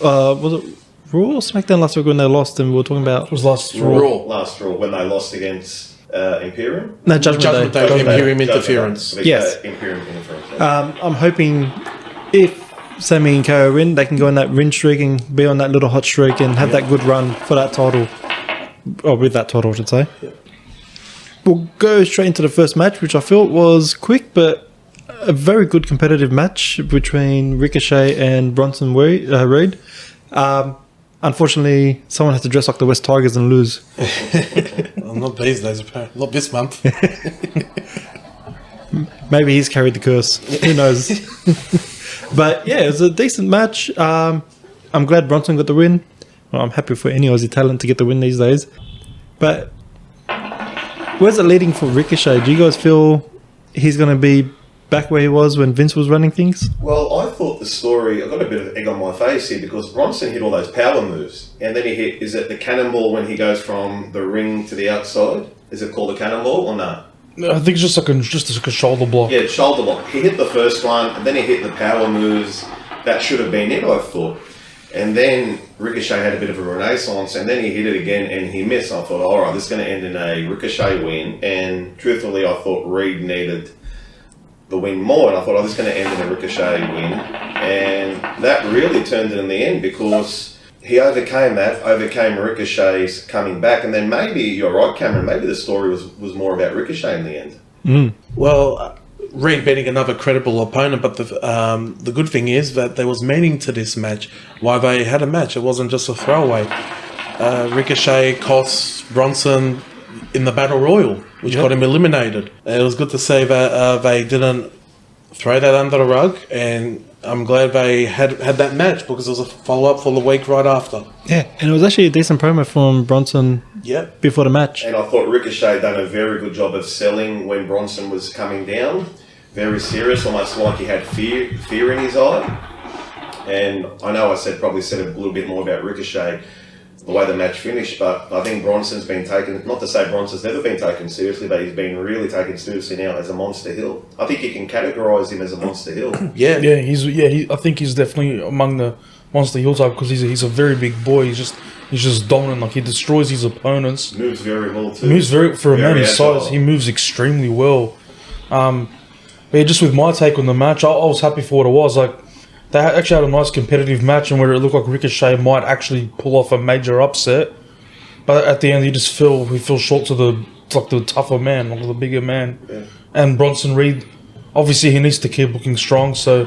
was it Raw or SmackDown last week when they lost, and we were talking about It was last Last Raw when they lost against Imperium. no Judgment Day. Imperium interference. Yes. Imperium interference. I'm hoping if Sami and KO win, they can go on that win streak and be on that little hot streak and have that good run for that title. Or with that title, I should say. Yeah. We'll go straight into the first match, which I felt was quick, but a very good competitive match between Ricochet and Bronson Reed. Unfortunately, someone has to dress like the West Tigers and lose. Well, not these days, apparently. Not this month. Maybe he's carried the curse. Who knows? But yeah, it was a decent match. I'm glad Bronson got the win. Well, I'm happy for any Aussie talent to get the win these days. But where's it leading for Ricochet? Do you guys feel he's going to be back where he was when Vince was running things? Well, I thought the story, I got a bit of egg on my face here because Bronson hit all those power moves. And then he hit, is it the cannonball when he goes from the ring to the outside? Is it called a cannonball or not? I think it's just like a shoulder block. Yeah, shoulder block. He hit the first one, and then he hit the power moves. That should have been it, I thought. And then Ricochet had a bit of a renaissance, and then he hit it again, and he missed. I thought, all right, this is going to end in a Ricochet win. And truthfully, I thought Reed needed the win more, and I thought, oh, this is going to end in a Ricochet win. And that really turned it in the end because he overcame Ricochet's coming back. And then maybe, you're right, Cameron, maybe the story was more about Ricochet in the end. Well, Reed beating another credible opponent, but the good thing is that there was meaning to this match. Why they had a match, it wasn't just a throwaway. Ricochet cost Bronson in the Battle Royal, which got him eliminated. It was good to see that they didn't throw that under the rug, and I'm glad they had that match because it was a follow-up for the week right after. Yeah, and it was actually a decent promo from Bronson before the match. And I thought Ricochet done a very good job of selling when Bronson was coming down. Very serious, almost like he had fear in his eye. And I know I probably said a little bit more about Ricochet the way the match finished, but I think Bronson's been taken, not to say Bronson's never been taken seriously, but he's been really taken seriously now as a Monster Heel. I think you can categorise him as a Monster Heel. I think he's definitely among the Monster Heel type because he's a very big boy. He's just dominant. Like he destroys his opponents. Moves very well too. For a man his size, he moves extremely well. But yeah, just with my take on the match, I was happy for what it was. Like they actually had a nice competitive match, and where it looked like Ricochet might actually pull off a major upset. But at the end, he feels short to the tougher man, like the bigger man. Yeah. And Bronson Reed, obviously, he needs to keep looking strong. So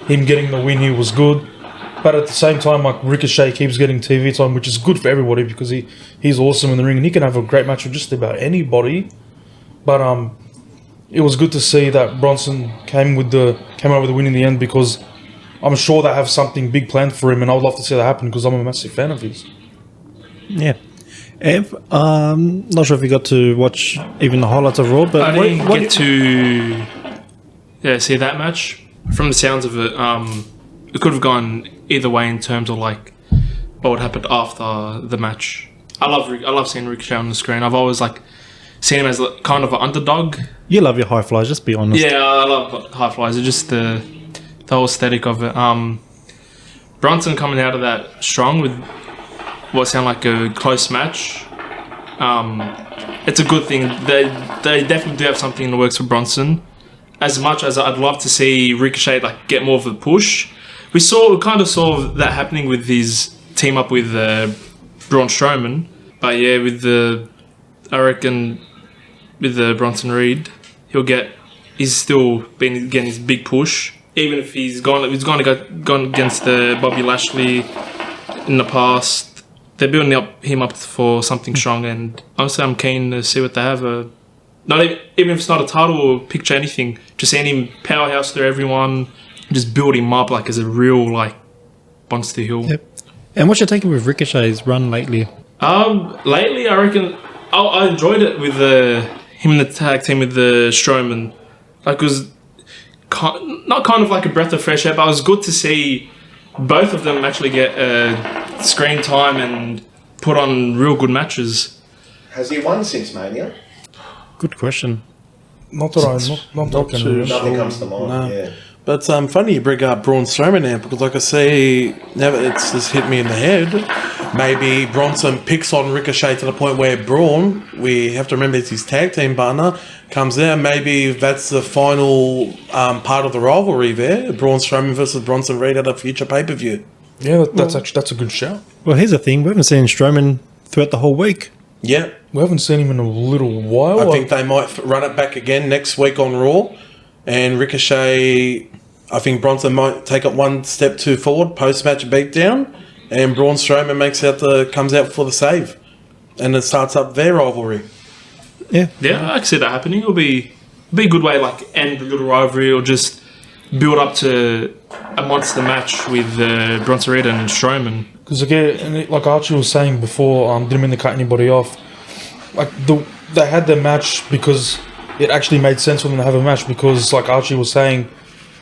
him getting the win here was good. But at the same time, like Ricochet keeps getting TV time, which is good for everybody because he's awesome in the ring and he can have a great match with just about anybody. But it was good to see that Bronson came out with the win in the end because I'm sure they have something big planned for him, and I would love to see that happen because I'm a massive fan of his. Yeah. Ev, not sure if you got to watch even the highlights of Raw, but I didn't get to see that match. From the sounds of it, it could have gone either way in terms of like what would happen after the match. I love seeing Ricochet on the screen. I've always seen him as kind of an underdog. You love your high flyers, just be honest. Yeah, I love high flyers. It's just the whole aesthetic of it. Bronson coming out of that strong with what sounded like a close match. It's a good thing. They definitely do have something in the works for Bronson. As much as I'd love to see Ricochet get more of a push, we kind of saw that happening with his team up with Braun Strowman. But yeah, I reckon with the Bronson Reed, he's still been getting his big push. Even if he's gone against Bobby Lashley in the past, they're building him up for something strong. And honestly, I'm keen to see what they have. Not even if it's not a title or picture, anything. Just seeing him powerhouse through everyone, just build him up as a real monster heel. Yep. And what's your take with Ricochet's run lately? Lately, I reckon I enjoyed it with him in the tag team with the Strowman. Because not kind of like a breath of fresh air, but it was good to see both of them actually get screen time and put on real good matches. Has he won since Mania? Good question. Not that I not too remember. Nothing comes to mind. No. Yeah. But funny you bring up Braun Strowman now, because like I say, never it's just hit me in the head. Maybe Bronson picks on Ricochet to the point where Braun, we have to remember it's his tag team partner, comes there. Maybe that's the final part of the rivalry there. Braun Strowman versus Bronson Reed at a future pay-per-view. Yeah, that's a good shout. Well, here's the thing. We haven't seen Strowman throughout the whole week. Yeah. We haven't seen him in a little while. I think they might run it back again next week on Raw. And Ricochet, I think Bronson might take it one step too forward, post-match beatdown. And Braun Strowman comes out for the save. And it starts up their rivalry. Yeah. Yeah, I can see that happening. It'll be a good way like end the little rivalry or just build up to a monster match with Bronson Reed and Strowman. Because again, like Archie was saying before, didn't mean to cut anybody off. Like they had their match because it actually made sense for them to have a match. Because like Archie was saying,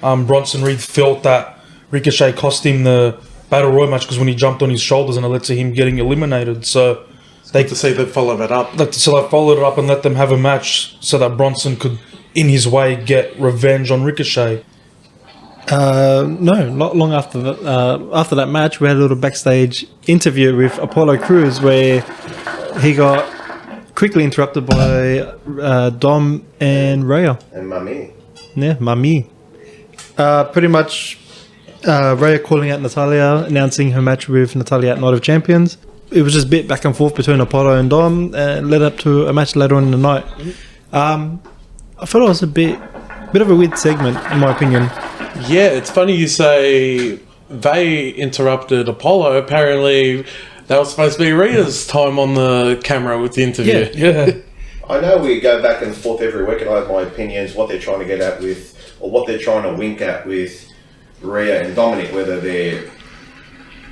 Bronson Reed felt that Ricochet cost him the Battle Royal match because when he jumped on his shoulders and it led to him getting eliminated. So They to see them follow that up. so they followed it up and let them have a match so that Bronson could, in his way, get revenge on Ricochet. No, not long after that match, we had a little backstage interview with Apollo Crews where he got quickly interrupted by Dom and Rhea. And Mami. Yeah, Mami. Pretty much Rhea calling out Natalya, announcing her match with Natalya at Night of Champions. It was just a bit back and forth between Apollo and Dom and led up to a match later on in the night. I thought it was a bit of a weird segment, in my opinion. Yeah, it's funny you say they interrupted Apollo. Apparently, that was supposed to be Rhea's time on the camera with the interview. Yeah. I know we go back and forth every week and I have my opinions, what they're trying to get at with, or what they're trying to wink at with Rhea and Dominic, whether their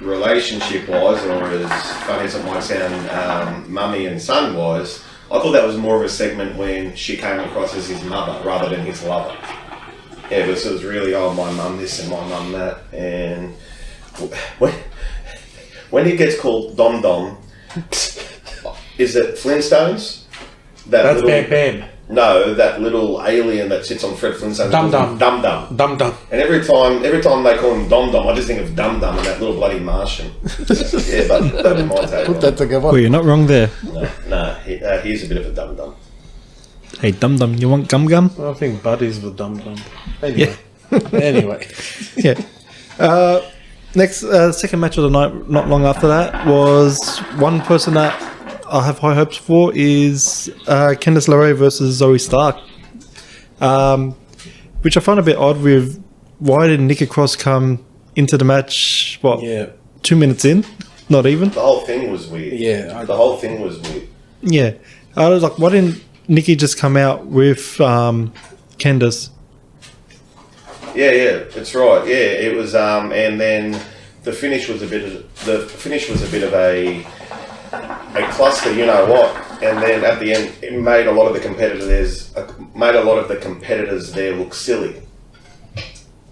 relationship-wise, or as funny as it might sound, mummy and son-wise. I thought that was more of a segment when she came across as his mother rather than his lover. Yeah, but it was really, oh, my mum this and my mum that. And when he gets called Dom Dom, is it Flintstones? That's Bam Bam. No, that little alien that sits on Fred Flintstone's Dum Dum. Dum Dum. Dum Dum. And every time they call him Dom Dom, I just think of Dum Dum and that little bloody Martian. Yeah, that was my take. Put that together. Well, you're not wrong there. No, he's a bit of a Dum Dum. Hey, Dum Dum, you want gum gum? I think Buddy's the Dum Dum. Anyway. Anyway. Yeah. Next, second match of the night, not long after that, was one person that I have high hopes for is Candice LeRae versus Zoe Stark. Which I find a bit odd with why did Nikki Cross come into the match, 2 minutes in? Not even? The whole thing was weird. Yeah. The whole thing was weird. Yeah. I was like, why didn't Nikki just come out with Candice? Yeah, it's right. Yeah, it was, and then the finish was a bit of a cluster, you know what? And then at the end, it made a lot of the competitors there look silly.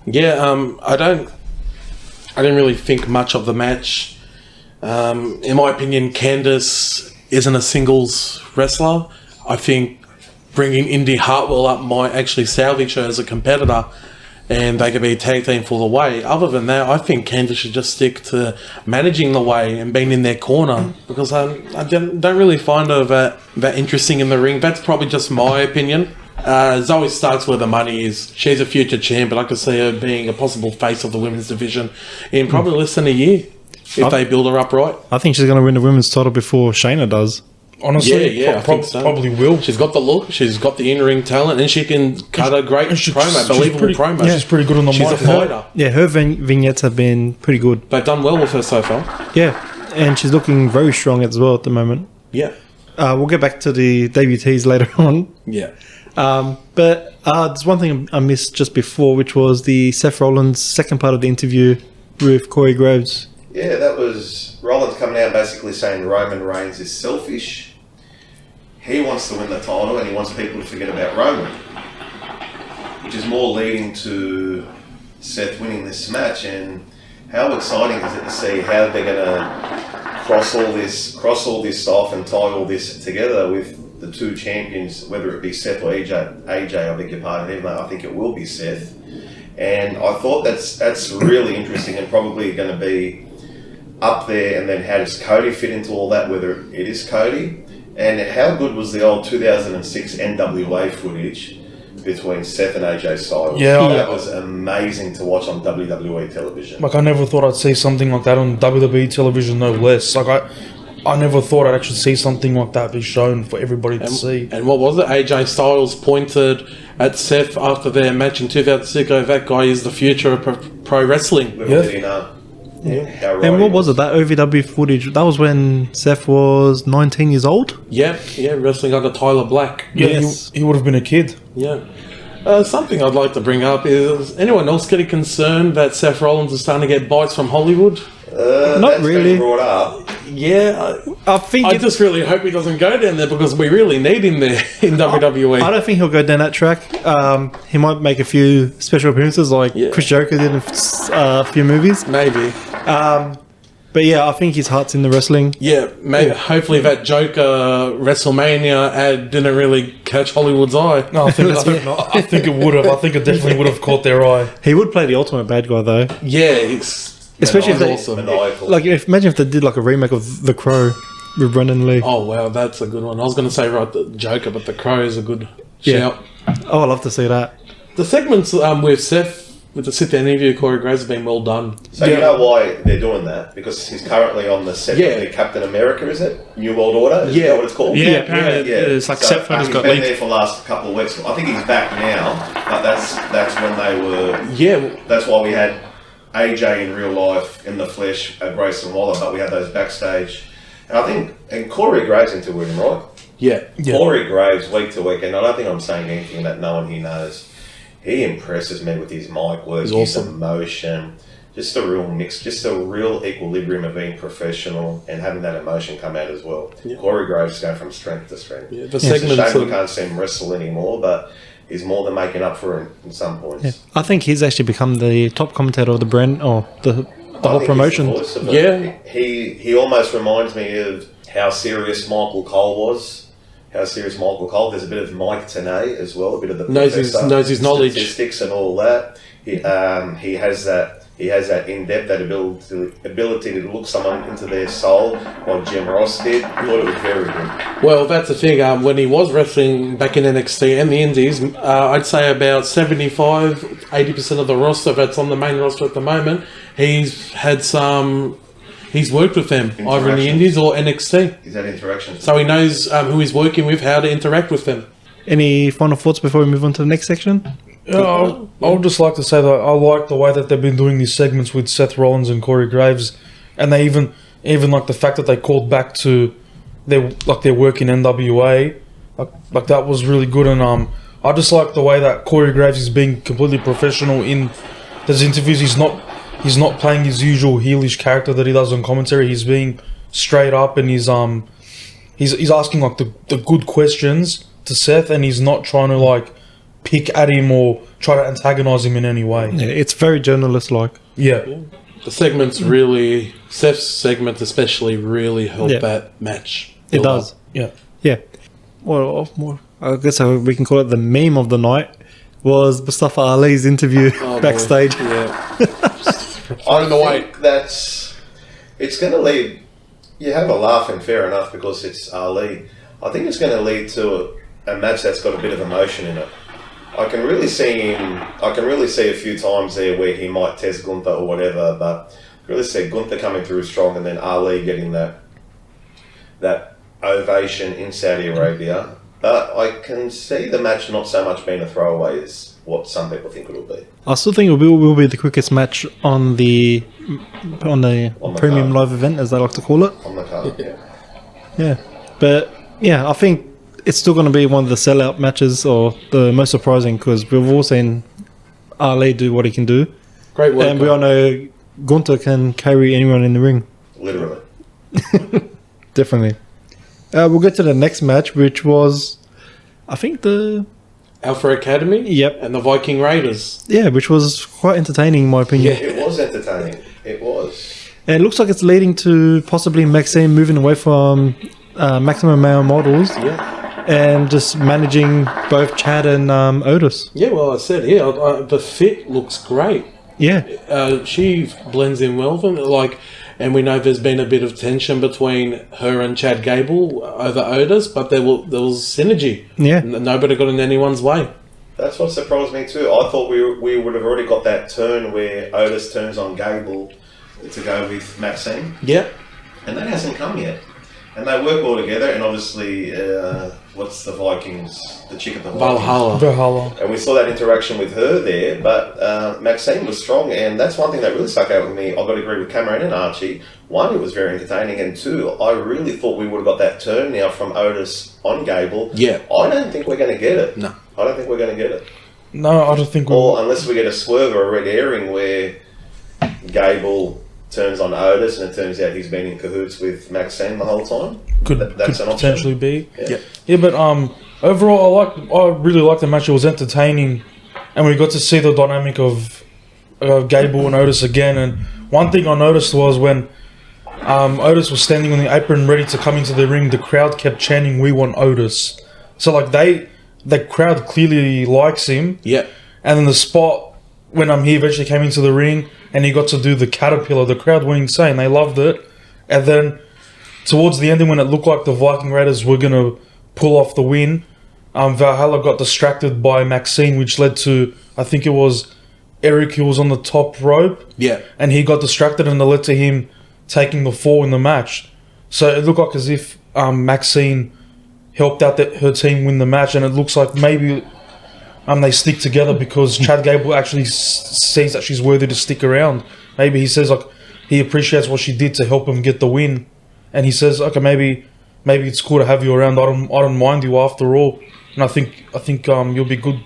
Yeah, I didn't really think much of the match. In my opinion, Candice isn't a singles wrestler. I think bringing Indy Hartwell up might actually salvage her as a competitor, and they could be a tag team for the way. Other than that, I think Candice should just stick to managing the way and being in their corner, because I don't really find her that interesting in the ring. That's probably just my opinion. Zoe Stark's where the money is. She's a future champ, but I could see her being a possible face of the women's division in probably less than a year if they build her up right. I think she's going to win the women's title before Shayna does. Honestly, I think so. Probably will. She's got the look, she's got the in-ring talent, and she can cut a great believable promo. She's pretty good on the mic. She's a fighter. Yeah, her vignettes have been pretty good. They've done well with her so far. Yeah, and she's looking very strong as well at the moment. Yeah. We'll get back to the debutees later on. Yeah. But there's one thing I missed just before, which was the Seth Rollins second part of the interview with Corey Graves. Yeah, that was Rollins coming out basically saying Roman Reigns is selfish. He wants to win the title and he wants people to forget about Roman. which is more leading to Seth winning this match. And how exciting is it to see how they're going to cross all this stuff and tie all this together with the two champions, whether it be Seth or AJ, I beg your pardon, even though I think it will be Seth. And I thought that's really interesting and probably going to be up there. And then how does Cody fit into all that, whether it is Cody? And how good was the old 2006 NWA footage between Seth and AJ Styles? Yeah. That was amazing to watch on WWE television. Like, I never thought I'd see something like that on WWE television, no less. Like, I never thought I'd actually see something like that be shown for everybody to see. And what was it? AJ Styles pointed at Seth after their match in 2006. Oh, that guy is the future of pro wrestling. Little did he know. How right And he what was it? That OVW footage, that was when Seth was 19 years old? Yeah, wrestling under Tyler Black. Yeah, Yes. he would have been a kid. Yeah. Something I'd like to bring up is anyone else getting concerned that Seth Rollins is starting to get bites from Hollywood? Not that's really. been brought up. Yeah, I think I just really hope he doesn't go down there because we really need him there in WWE. I don't think he'll go down that track. He might make a few special appearances like Chris Jericho did in a few movies. Maybe. But yeah, I think his heart's in the wrestling. Yeah, maybe. Hopefully that Joker WrestleMania ad didn't really catch Hollywood's eye. No, I think not. I think it would have. I think it definitely would have caught their eye. He would play the ultimate bad guy though. Yeah, it's Especially if they, awesome. Maniacal. like, imagine if they did like a remake of The Crow with Brendan Lee. Oh wow, that's a good one. I was going to say the Joker, but the Crow is a good Yeah. shout. Oh, I'd love to see that. The segments with Seth with the sit down interview, Corey Graves have been well done. So you know why they're doing that? Because he's currently on the set of the Captain America, is it? New World Order? Is that what it's called? Yeah, apparently it's like set photos he's got been leaked. there for the last couple of weeks. I think he's back now, but that's when they were... Yeah, That's why we had AJ in real life, in the flesh, at Grayson Waller, but we had those backstage. And I think... And Corey Graves into him, right? yeah. Corey Graves, week to week, and I don't think I'm saying anything that no one here knows. He impresses me with his mic work, He's his awesome. emotion, just a real mix, just a real equilibrium of being professional and having that emotion come out as well. Yeah. Corey Graves going from strength to strength. Yeah, the It's a segments shame we of- can't see him wrestle anymore, but he's more than making up for it in some points. Yeah. I think he's actually become the top commentator of the brand or the I whole think promotion. he's the voice of it. Yeah. He almost reminds me of how serious Michael Cole was. How serious Michael Cole. There's a bit of Mike Tenay as well, a bit of the Knows his knowledge. statistics and all that. He has that in-depth, that ability to look someone into their soul, like Jim Ross did. I thought it was very good. Well, that's the thing. When he was wrestling back in NXT and the Indies, I'd say about 75-80% of the roster that's on the main roster at the moment, he's worked with them, either in the Indies or NXT. He's had interactions. So he knows who he's working with, how to interact with them. Any final thoughts before we move on to the next section? Yeah, I would just like to say that I like the way that they've been doing these segments with Seth Rollins and Corey Graves, and they even like the fact that they called back to their work in NWA, like that was really good. And I just like the way that Corey Graves is being completely professional in his interviews. He's not playing his usual heelish character that he does on commentary. He's being straight up, and he's asking like the good questions to Seth, and he's not trying to like pick at him or try to antagonize him in any way. Yeah, it's very journalist-like. Yeah. The segments really, Seth's segment especially, really helped that match. It does. Yeah. Yeah. Well, I guess we can call it the meme of the night was Mustafa Ali's interview backstage. Boy. Yeah. I think it's going to lead. You have a laugh, and fair enough, because it's Ali. I think it's going to lead to a match that's got a bit of emotion in it. I can really see a few times there where he might test Gunther or whatever, but I really see Gunther coming through strong, and then Ali getting that ovation in Saudi Arabia. But I can see the match not so much being a throwaway as what some people think it will be. I still think it will be the quickest match on the premium card. live event, as they like to call it. On the card, yeah. Yeah, but yeah, I think it's still going to be one of the sellout matches or the most surprising because we've all seen Ali do what he can do, Great work. and we all know Gunther can carry anyone in the ring. Literally. Definitely. We'll get to the next match, which was, I think, the Alpha Academy. Yep. And the Viking Raiders. Yeah, which was quite entertaining in my opinion. It was entertaining. It was. And it looks like it's leading to possibly Maxine moving away from maximum male models and just managing both Chad and Otis. Yeah, well, I said, the fit looks great. Yeah. She blends in well with them. And we know there's been a bit of tension between her and Chad Gable over Otis, but there was synergy. Yeah. Nobody got in anyone's way. That's what surprised me too. I thought we would have already got that turn where Otis turns on Gable to go with Maxine. Yeah. And that hasn't come yet. And they work all together, and obviously, what's the Vikings? The chick of the Vikings. Valhalla. And we saw that interaction with her there, but Maxine was strong, and that's one thing that really stuck out with me. I've got to agree with Cameron and Archie. One, it was very entertaining, and two, I really thought we would have got that turn now from Otis on Gable. Yeah. I don't think we're going to get it. No. I don't think we're going to get it. No, I don't think we Or unless we get a swerve or a red herring where Gable turns on Otis and it turns out he's been in cahoots with Maxine the whole time. could That's an option. potentially be. Yeah. But overall, I really liked the match. It was entertaining, and we got to see the dynamic of Gable and Otis again. And one thing I noticed was when Otis was standing on the apron ready to come into the ring, the crowd kept chanting, "We want Otis." So the crowd clearly likes him. Yeah. And then the spot when he eventually came into the ring and he got to do the caterpillar, the crowd went insane. They loved it. And then towards the ending, when it looked like the Viking Raiders were going to pull off the win, Valhalla got distracted by Maxine, which led to, I think it was Eric who was on the top rope. Yeah. And he got distracted and it led to him taking the fall in the match. So it looked like as if Maxine helped out her team win the match, and it looks like maybe they stick together because Chad Gable actually sees that she's worthy to stick around. Maybe he says he appreciates what she did to help him get the win, and he says, okay, maybe it's cool to have you around. I don't mind you after all, and I think you'll be good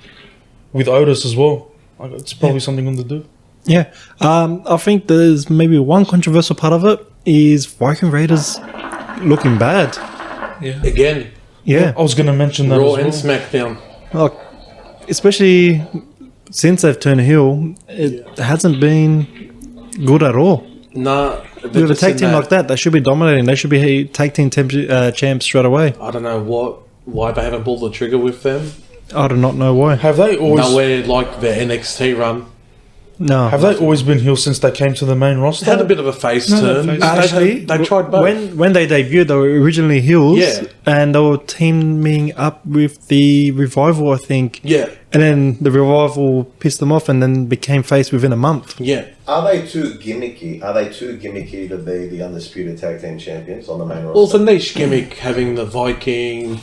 with Otis as well. It's probably something good to do. Yeah. I think there's maybe one controversial part of it is Viking Raiders looking bad. Yeah. Again, Yeah. I was going to mention that Raw as well. and Smackdown. Like, especially since they've turned heel, it hasn't been good at all. Nah. With a tag team like that, they should be dominating. They should be tag team champs straight away. I don't know why they haven't pulled the trigger with them. I do not know why. Have they always? Nowhere like the NXT run. No. Have they always been heel since they came to the main roster? Had a bit of a face turn. Actually, they tried both. When they debuted, they were originally heels, Yeah. and they were teaming up with the Revival, I think. Yeah. And then the Revival pissed them off, and then became face within a month. Yeah. Are they too gimmicky? Are they too gimmicky to be the undisputed tag team champions on the main roster? Well, it's a niche gimmick having the Viking,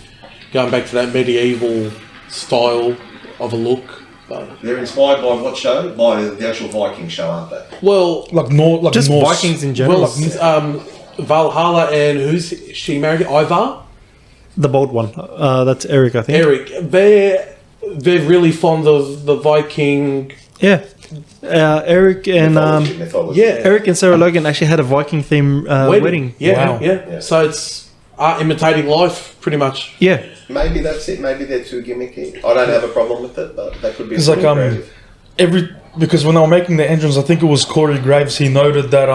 going back to that medieval style of a look. But, They're inspired by what show? By the actual Viking show, aren't they? well, like Just Norse. Vikings in general. well, Valhalla and who's she married? Ivar? The bold one. That's Eric, I think. Eric. They're really fond of the Viking. Yeah. Eric and Mythology. Yeah. Eric and Sarah Logan actually had a Viking theme wedding. Yeah, Wow. yeah. So it's imitating life, pretty much. Yeah. Maybe that's it. Maybe they're too gimmicky. I don't have a problem with it, but that could be. It's like creative. because when they were making the entrance, I think it was Corey Graves. He noted that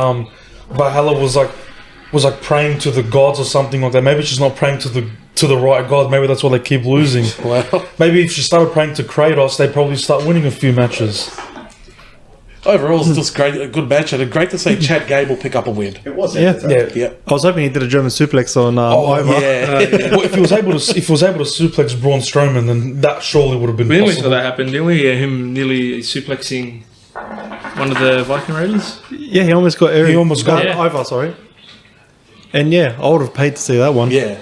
Valhalla was like praying to the gods or something like that. Maybe she's not praying to the right god. Maybe that's why they keep losing. Well, Maybe if she started praying to Kratos, they'd probably start winning a few matches. overall, it's just great. A good match, and great to see Chad Gable pick up a win. It was Yeah. entertaining. Yeah. Yep. I was hoping he did a German suplex on Ivar. Yeah. Well, if he was able to suplex Braun Strowman, then that surely would have been We nearly saw possible. that happen, didn't we? Yeah, him nearly suplexing one of the Viking Raiders. Yeah, he almost got Eric. He almost got- Yeah. Ivar, sorry. And yeah, I would have paid to see that one. Yeah.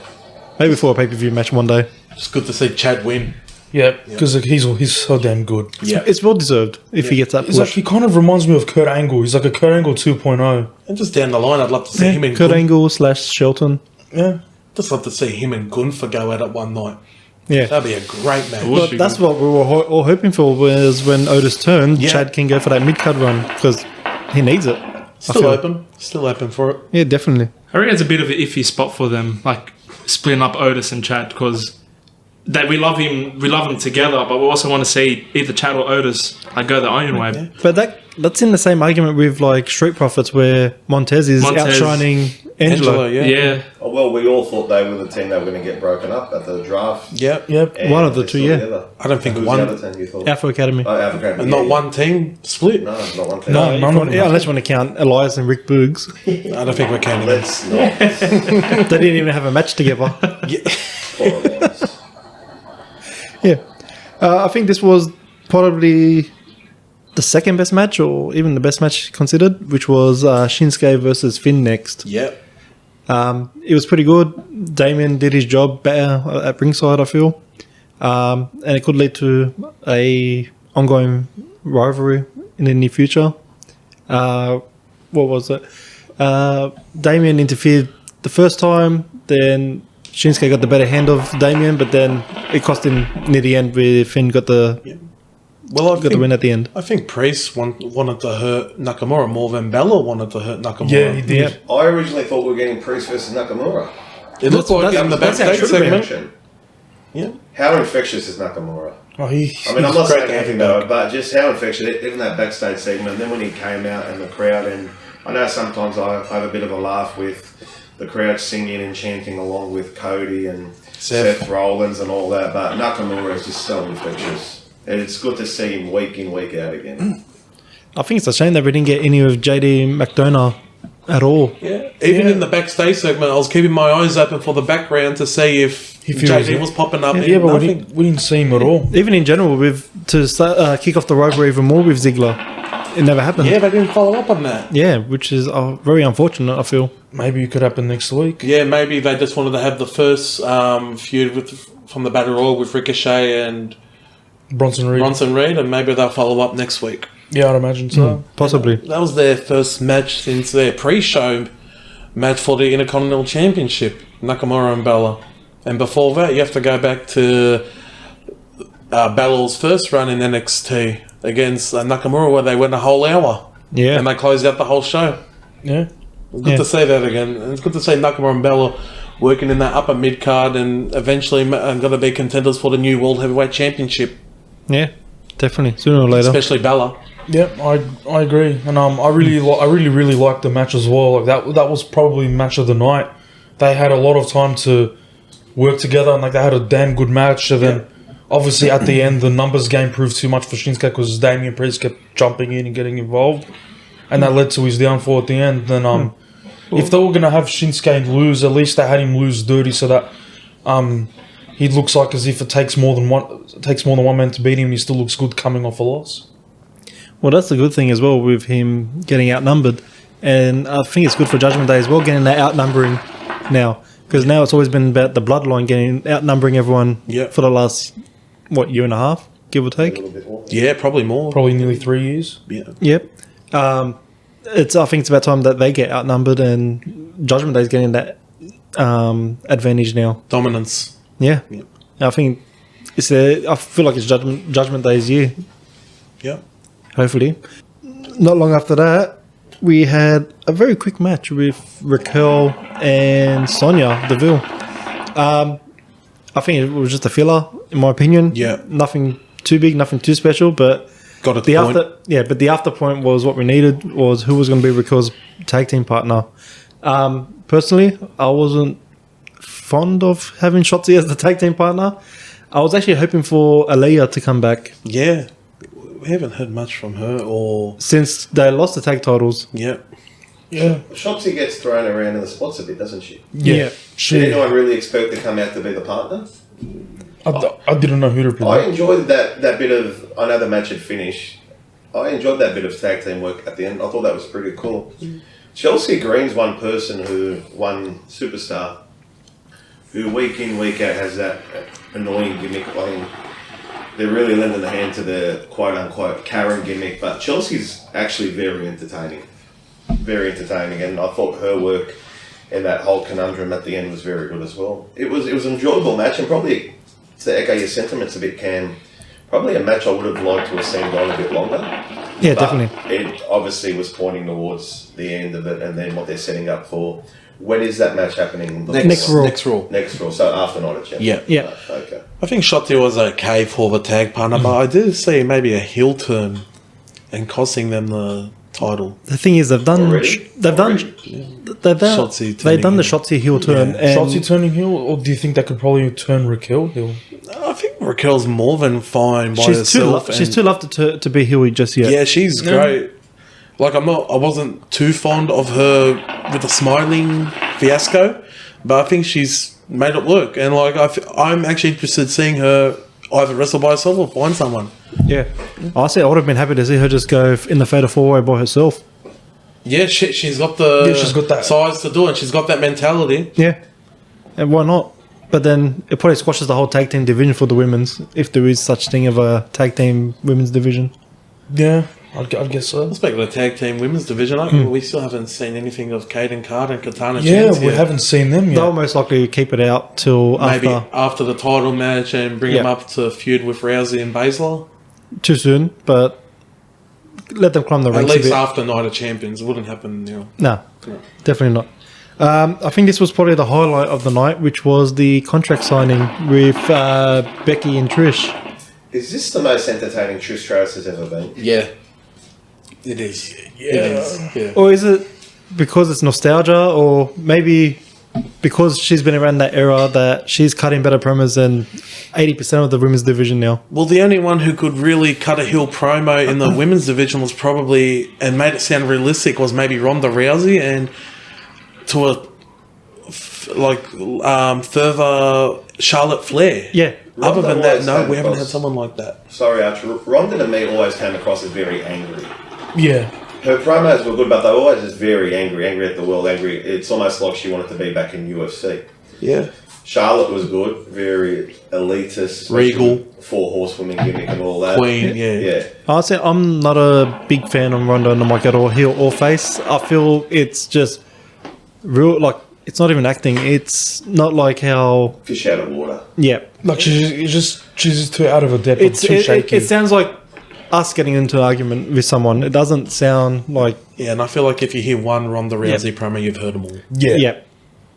Maybe for a pay-per-view match one day. It's good to see Chad win. Yeah, because he's so damn good. Yeah. It's well deserved if he gets that He's like, push. he kind of reminds me of Kurt Angle. He's like a Kurt Angle 2.0. And just down the line, I'd love to see him and Kurt Angle / Shelton. Yeah. Just love to see him and Gunther go at it one night. Yeah. That'd be a great match. Would But be that's good. what we were all hoping for, was when Otis turned, Yeah. Chad can go for that mid-card run because he needs it. Still feel- open. Still open for it. Yeah, definitely. I reckon it's a bit of an iffy spot for them, like splitting up Otis and Chad, because that we love him together, but we also want to see either Chad or Otis go their own way. But that's in the same argument with like Street Profits, where Montez is outshining Angelo. Yeah. Oh, well, we all thought they were the team that were going to get broken up at the draft. Yep. And One of the two, they're still yeah. together. I don't think Who's one- the other team you thought? Alpha Academy. Oh, Alpha Academy. Not yeah. one team split. No, not one team. No, none of them. unless you want to count Elias and Rick Boogs. I don't think we're counting. Let's not. They didn't even have a match together. Poor Elias. Yeah. I think this was probably the second best match, or even the best match considered, which was Shinsuke versus Finn next. Yep. It was pretty good. Damien did his job better at ringside, I feel. And it could lead to a ongoing rivalry in the near future. What was it? Damien interfered the first time, then Shinsuke got the better hand of Damien, but then it cost him near the end where Finn got the Well, got the win at the end. I think Priest wanted to hurt Nakamura more than Bella wanted to hurt Nakamura. Yeah, he did. Yeah. I originally thought we were getting Priest versus Nakamura. It looked like in the that's how it backstage should have been. segment. Yeah. How infectious is Nakamura? Oh, I mean, I'm He's not great saying to have anything him though, back. but just how infectious, even that backstage segment, and then when he came out and the crowd, and I know sometimes I have a bit of a laugh with the crowd singing and chanting along with Cody and Seth Rollins and all that, but Nakamura is just so infectious. And it's good to see him week in, week out again. I think it's a shame that we didn't get any of JD McDonough at all. Yeah. Even in the backstage segment, I was keeping my eyes open for the background to see if he JD was was popping up. Yeah, but Nothing. we didn't see him at all. Even in general, to start, kick off the rivalry even more with Ziggler, it never happened. Yeah, they didn't follow up on that. Yeah, which is very unfortunate, I feel. Maybe it could happen next week. Yeah, maybe they just wanted to have the first feud from the Battle Royal with Ricochet and Bronson Reed. and maybe they'll follow up next week. Yeah, I'd imagine so. Possibly. That was their first match since their pre-show match for the Intercontinental Championship, Nakamura and Bella. And before that, you have to go back to Bella's first run in NXT against Nakamura, where they went a whole hour. Yeah. And they closed out the whole show. Yeah. It's good to see that again. And it's good to see Nakamura and Bella working in that upper mid card and eventually going to be contenders for the new World Heavyweight Championship, Yeah, definitely. Sooner or later. especially Bella. Yep, I agree, and I really liked the match as well. Like that was probably match of the night. They had a lot of time to work together, and like they had a damn good match. And then obviously at the end, the numbers game proved too much for Shinsuke because Damian Priest kept jumping in and getting involved, and that led to his downfall at the end. Then if they were gonna have Shinsuke lose, at least they had him lose dirty so that he looks like as if it takes more than one man to beat him. He still looks good coming off a loss. Well, that's the good thing as well with him getting outnumbered. And I think it's good for Judgment Day as well, getting that outnumbering now. Because now it's always been about the Bloodline outnumbering everyone for the last, year and a half, give or A take? little bit more. Yeah, probably more. Probably nearly 3 years. Yeah. Yep. I think it's about time that they get outnumbered, and Judgment Day is getting that advantage now. Dominance. Yeah. Yep. I think I feel like it's Judgment Day's year. Yep. Hopefully. Not long after that, we had a very quick match with Raquel and Sonya Deville. I think it was just a filler, in my opinion. Yeah. Nothing too big, nothing too special, but Got it. the after point was what we needed, was who was going to be Raquel's tag team partner. Personally, I wasn't fond of having Shotzi as the tag team partner. I was actually hoping for Aliyah to come back Yeah. We haven't heard much from her or... since they lost the tag titles. Yeah. Yeah. Shotzi gets thrown around in the spots a bit, doesn't she? Yeah. Did She, anyone really expect to come out to be the partner? I didn't know who to I predict. enjoyed that bit of... I know the match had finished. I enjoyed that bit of tag team work at the end. I thought that was pretty cool. Chelsea Green's one superstar, who week in, week out has that annoying gimmick. I mean, they're really lending a hand to the quote-unquote Karen gimmick, but Chelsea's actually very entertaining. Very entertaining, and I thought her work in that whole conundrum at the end was very good as well. It was an enjoyable match, and probably, to echo your sentiments a bit, Cam, probably a match I would have liked to have seen going a bit longer. Yeah, But definitely. it obviously was pointing towards the end of it, and then what they're setting up for When is that match happening? Next Raw. Next Raw. Next Raw, so after Night of Champions. Yeah. Yeah. Okay. I think Shotzi was okay for the tag partner, but I do see maybe a heel turn and costing them the title. The thing is, they've done Already? Shotzi they've done the turning Shotzi heel turn. Yeah. And Shotzi turning heel, or do you think they could probably turn Raquel heel? I think Raquel's more than fine by she's too herself. she's too loved to be heel just yet. Yeah, she's great. Like I wasn't too fond of her with the smiling fiasco, but I think she's made it work. And like I'm actually interested in seeing her either wrestle by herself or find someone. Yeah. I would have been happy to see her just go in the Fatal 4-Way by herself. Yeah, she's got the she's got that size to do it. She's got that mentality. Yeah. And why not? But then it probably squashes the whole tag team division for the women's, if there is such thing of a tag team women's division. Yeah, I guess so. Speaking of the tag team women's division, we still haven't seen anything of Kaden Carter and Katana Yeah, Chance we yet. haven't seen them yet. They'll most likely keep it out till Maybe after. after the title match and bring them up to feud with Rousey and Baszler. Too soon, but let them climb the At ranks a least bit. after Night of Champions. It wouldn't happen now. No, definitely not. I think this was probably the highlight of the night, which was the contract signing with Becky and Trish. Is this the most entertaining Trish Stratus has ever been? Yeah. It is. Yeah. It is. Yeah. Or is it because it's nostalgia, or maybe because she's been around that era that she's cutting better promos than 80% of the women's division now? Well, the only one who could really cut a heel promo in the women's division was probably, and made it sound realistic, was maybe Ronda Rousey, and to a further Charlotte Flair. Yeah. Other Ronda than that, always no, came we haven't across- had someone like that. Sorry, Arch. Ronda to me always came across as very angry. Yeah. Her promos were good, but they're always just very angry at the world, angry. It's almost like she wanted to be back in UFC. Yeah. Charlotte was good, very elitist. Regal. Four horsewomen gimmick and all that. Queen, yeah. Yeah. Honestly, I'm not a big fan of Ronda no matter or heel or face. I feel it's just real, like, it's not even acting. It's not like how, Fish out of water. yeah. Like she's just too out of her depth. Too shaky. It sounds like us getting into an argument with someone. It doesn't sound like, Yeah, and I feel like if you hear one Ronda Rousey promo, you've heard them all. yeah. yeah.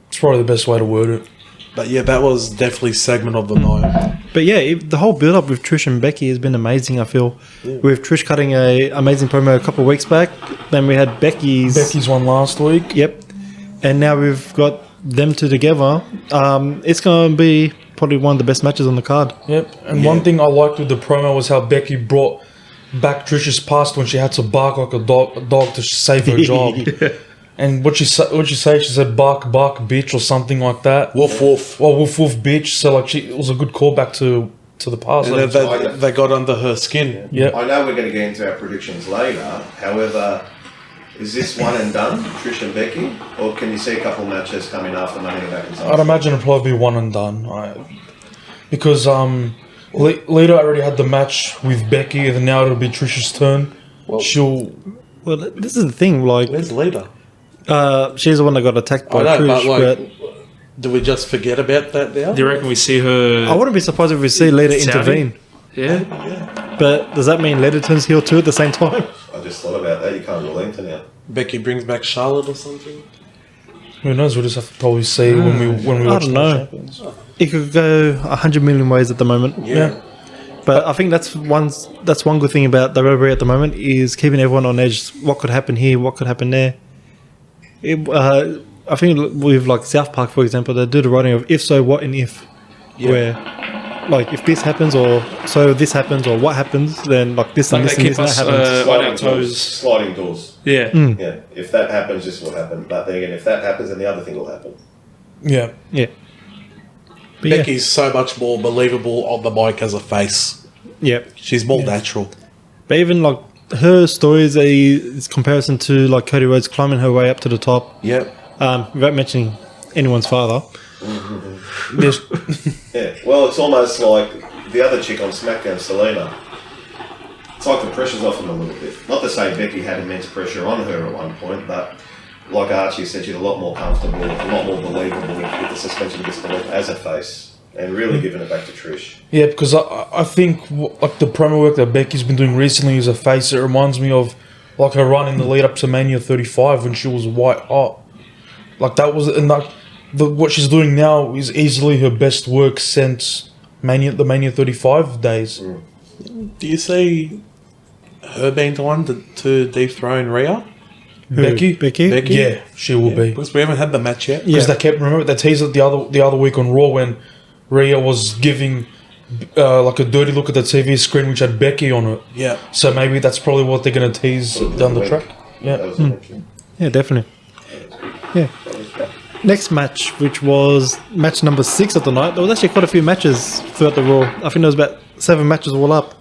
It's probably the best way to word it. But yeah, that was definitely segment of the night. But yeah, the whole build up with Trish and Becky has been amazing, I feel. With Trish cutting a amazing promo a couple of weeks back. Then we had Becky's one last week. Yep. And now we've got them two together. It's going to be probably one of the best matches on the card. Yep. And one thing I liked with the promo was how Becky brought back Trish's past when she had to bark like a dog to save her job. And what she say? She said bark, bark, bitch, or something like that. Woof, woof. Well, woof, woof, bitch. So like, it was a good callback to the past. And they got under her skin. Yeah. I know we're going to get into our predictions later. However, is this one and done, Trish and Becky? Or can you see a couple matches coming after Money in the Bank? I'd imagine it'll probably be one and done. Because Lita already had the match with Becky, and now it'll be Trish's turn. Well, Well, this is the thing. Like, where's Lita? she's the one that got attacked by I know, Trish. but like, do we just forget about that now? Do you reckon we see her? I wouldn't be surprised if we see Lita Saudi? intervene. Yeah. But does that mean Lita turns heel too at the same time? I just thought about that. You can't rule into now. Becky brings back Charlotte or something? Who knows? We'll just have to probably see when we I watch don't the know. champions. It could go 100 million ways at the moment. Yeah. But I think that's one good thing about the rivalry at the moment is keeping everyone on edge. What could happen here? What could happen there? I think with like South Park, for example, they do the writing of if so, what, and if. Yeah. Where, like, if this happens or so this happens or what happens, then like this and Like this they and keep this and us that happens. on our toes. Sliding doors. Yeah. Yeah. If that happens, this will happen. But then again, if that happens, then the other thing will happen. Yeah. Yeah. But yeah. Becky's so much more believable on the mic as a face. Yeah. She's more natural. But even like her story is comparison to like Cody Rhodes climbing her way up to the top. Yep. Without mentioning anyone's father. Yes. Yeah. Well, it's almost like the other chick on SmackDown, Zelina. It's like the pressure's off them a little bit. Not to say Becky had immense pressure on her at one point, but like Archie said, she's a lot more comfortable, a lot more believable with the suspension of disbelief as a face, and really giving it back to Trish. Yeah, because I think like the promo work that Becky's been doing recently as a face, it reminds me of like her run in the lead up to Mania 35 when she was white hot. Like that was, and like what she's doing now is easily her best work since the Mania 35 days. Do you see her being the one to dethrone Rhea? Becky? Yeah, she will be. Because we haven't had the match yet. Because they kept, remember, they teased it the other week on Raw when Rhea was giving like a dirty look at the TV screen which had Becky on it. Yeah. So maybe that's probably what they're going to tease down the track. Yeah. Yeah, definitely. Yeah. Next match, which was match number 6 of the night. There was actually quite a few matches throughout the Raw. I think there was about 7 matches all up.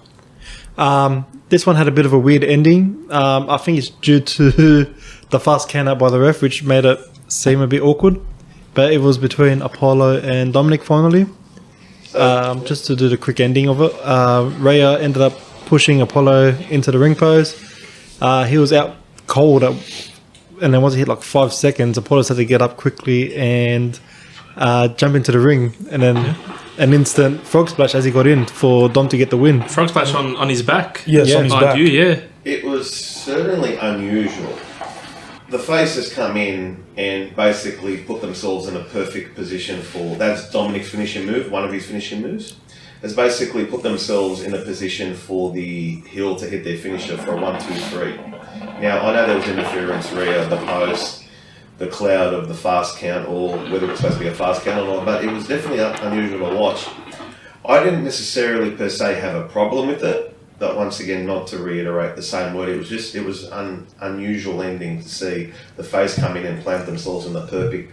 This one had a bit of a weird ending. I think it's due to the fast count out by the ref, which made it seem a bit awkward. But it was between Apollo and Dominic finally. Just to do the quick ending of it. Rhea ended up pushing Apollo into the ring post. He was out cold, and then once he hit like 5 seconds, Apollo had to get up quickly and jump into the ring. And then an instant frog splash as he got in for Dom to get the win. Frog splash on his back. Yes, on his back. It was certainly unusual. The faces come in and basically put themselves in a perfect position for, that's Dominic's finishing move, one of his finishing moves, has basically put themselves in a position for the heel to hit their finisher for a 1, 2, 3. Now, I know there was interference, Rhea, the post, the cloud of the fast count, or whether it was supposed to be a fast count or not, but it was definitely unusual to watch. I didn't necessarily per se have a problem with it, but once again, not to reiterate the same word, it was an unusual ending to see the face come in and plant themselves in the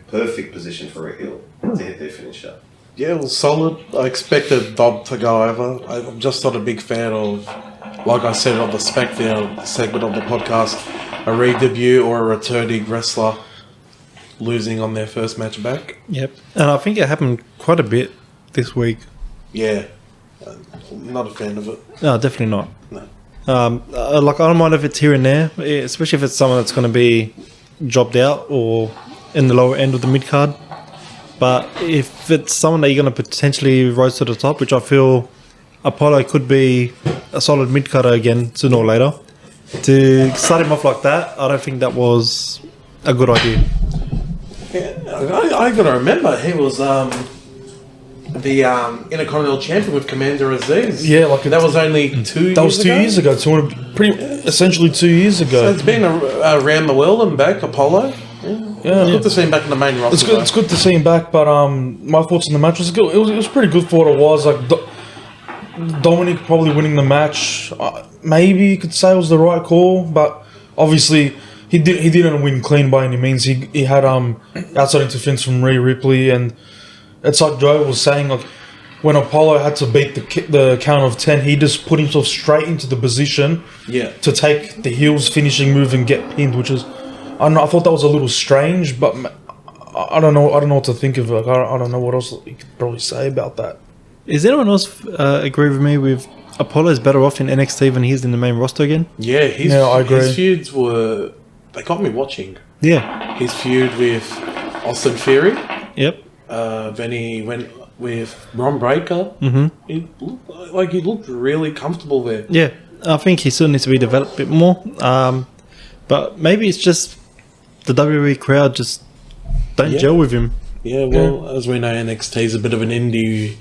perfect position for a heel to hit their finisher. Yeah, it was solid. I expected Dob to go over. I'm just not a big fan of, like I said on the Smackdown segment of the podcast, a re-debut or a returning wrestler losing on their first match back. Yep. And I think it happened quite a bit this week. Yeah. Not a fan of it. No, definitely not. No. Like, I don't mind if it's here and there, especially if it's someone that's going to be jobbed out or in the lower end of the mid-card. But if it's someone that you're going to potentially rise to the top, which I feel Apollo could be a solid mid-carder again sooner or later, to start him off like that, I don't think that was a good idea. Yeah, I got to remember, he was the Intercontinental Champion with Commander Aziz. Yeah, like that was only 2 years ago. That was 2 years ago. Essentially 2 years ago. So it's been around the world and back, Apollo. Yeah, it's good to see him back in the main roster. It's good to see him back, but my thoughts on the match was good. It was pretty good for what it was. Like Dominic probably winning the match, maybe you could say it was the right call, but obviously he didn't win clean by any means. He had outside interference from Rhea Ripley, and it's like Joe was saying, like when Apollo had to beat the count of 10, he just put himself straight into the position to take the heel's finishing move and get pinned, which is, I don't know, I thought that was a little strange, but I don't know what to think of it. Like, I don't know what else you could probably say about that. Is anyone else agree with me with Apollo's better off in NXT than he is in the main roster again? Yeah, I agree. His feuds were, they got me watching. Yeah. His feud with Austin Theory. Yep. Then he went with Ron Breaker. Mm-hmm. He looked really comfortable there. Yeah, I think he still needs to be developed a bit more. But maybe it's just the WWE crowd just don't gel with him. Yeah, well, as we know, NXT is a bit of an indie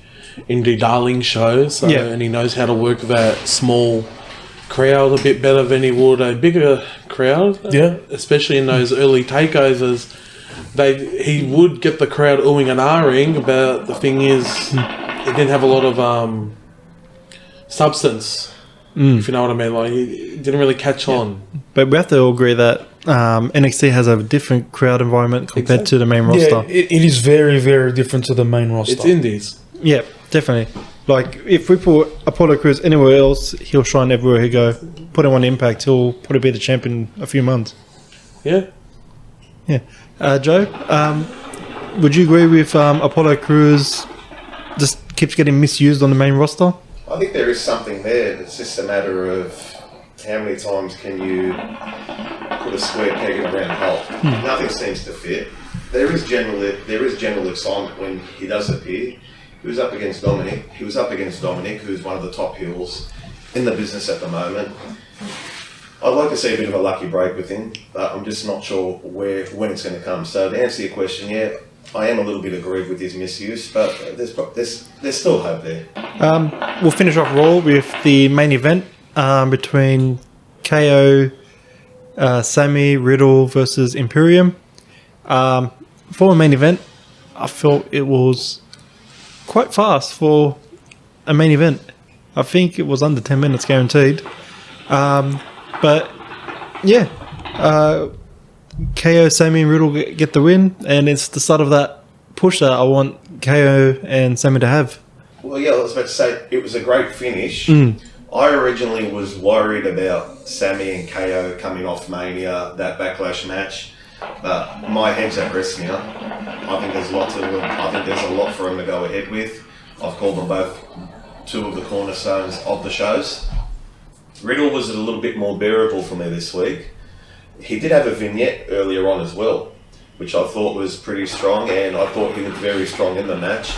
darling show, so and he knows how to work that small crowd a bit better than he would a bigger crowd. Yeah, especially in those early takeovers. He would get the crowd oohing and ahhing, but the thing is, he didn't have a lot of substance, if you know what I mean. Like, he didn't really catch on. But we have to all agree that NXT has a different crowd environment compared to the main roster. Yeah, it is very, very different to the main roster. It's indies. Yeah, definitely. Like, if we put Apollo Crews anywhere else, he'll shine everywhere he go. Put him on Impact, he'll probably be the champion in a few months. Yeah. Yeah. Joe, would you agree with Apollo Crews just keeps getting misused on the main roster? I think there is something there. It's just a matter of how many times can you put a square peg in a round hole. Nothing seems to fit. There is general excitement when he does appear. He was up against Dominic. Who's one of the top heels in the business at the moment. I'd like to see a bit of a lucky break with him, but I'm just not sure when it's going to come. So to answer your question, yeah, I am a little bit aggrieved with his misuse, but there's still hope there. We'll finish off Raw with the main event between KO, Sami, Riddle versus Imperium. For a main event, I felt it was quite fast for a main event. I think it was under 10 minutes guaranteed. But yeah, KO, Sami and Riddle get the win, and it's the start of that push that I want KO and Sami to have. Well, yeah, I was about to say, it was a great finish. I originally was worried about Sami and KO coming off Mania, that Backlash match, but my head's at rest now. I think there's a lot for him to go ahead with. I've called them both two of the cornerstones of the shows. Riddle was a little bit more bearable for me this week. He did have a vignette earlier on as well, which I thought was pretty strong, and I thought he looked very strong in the match.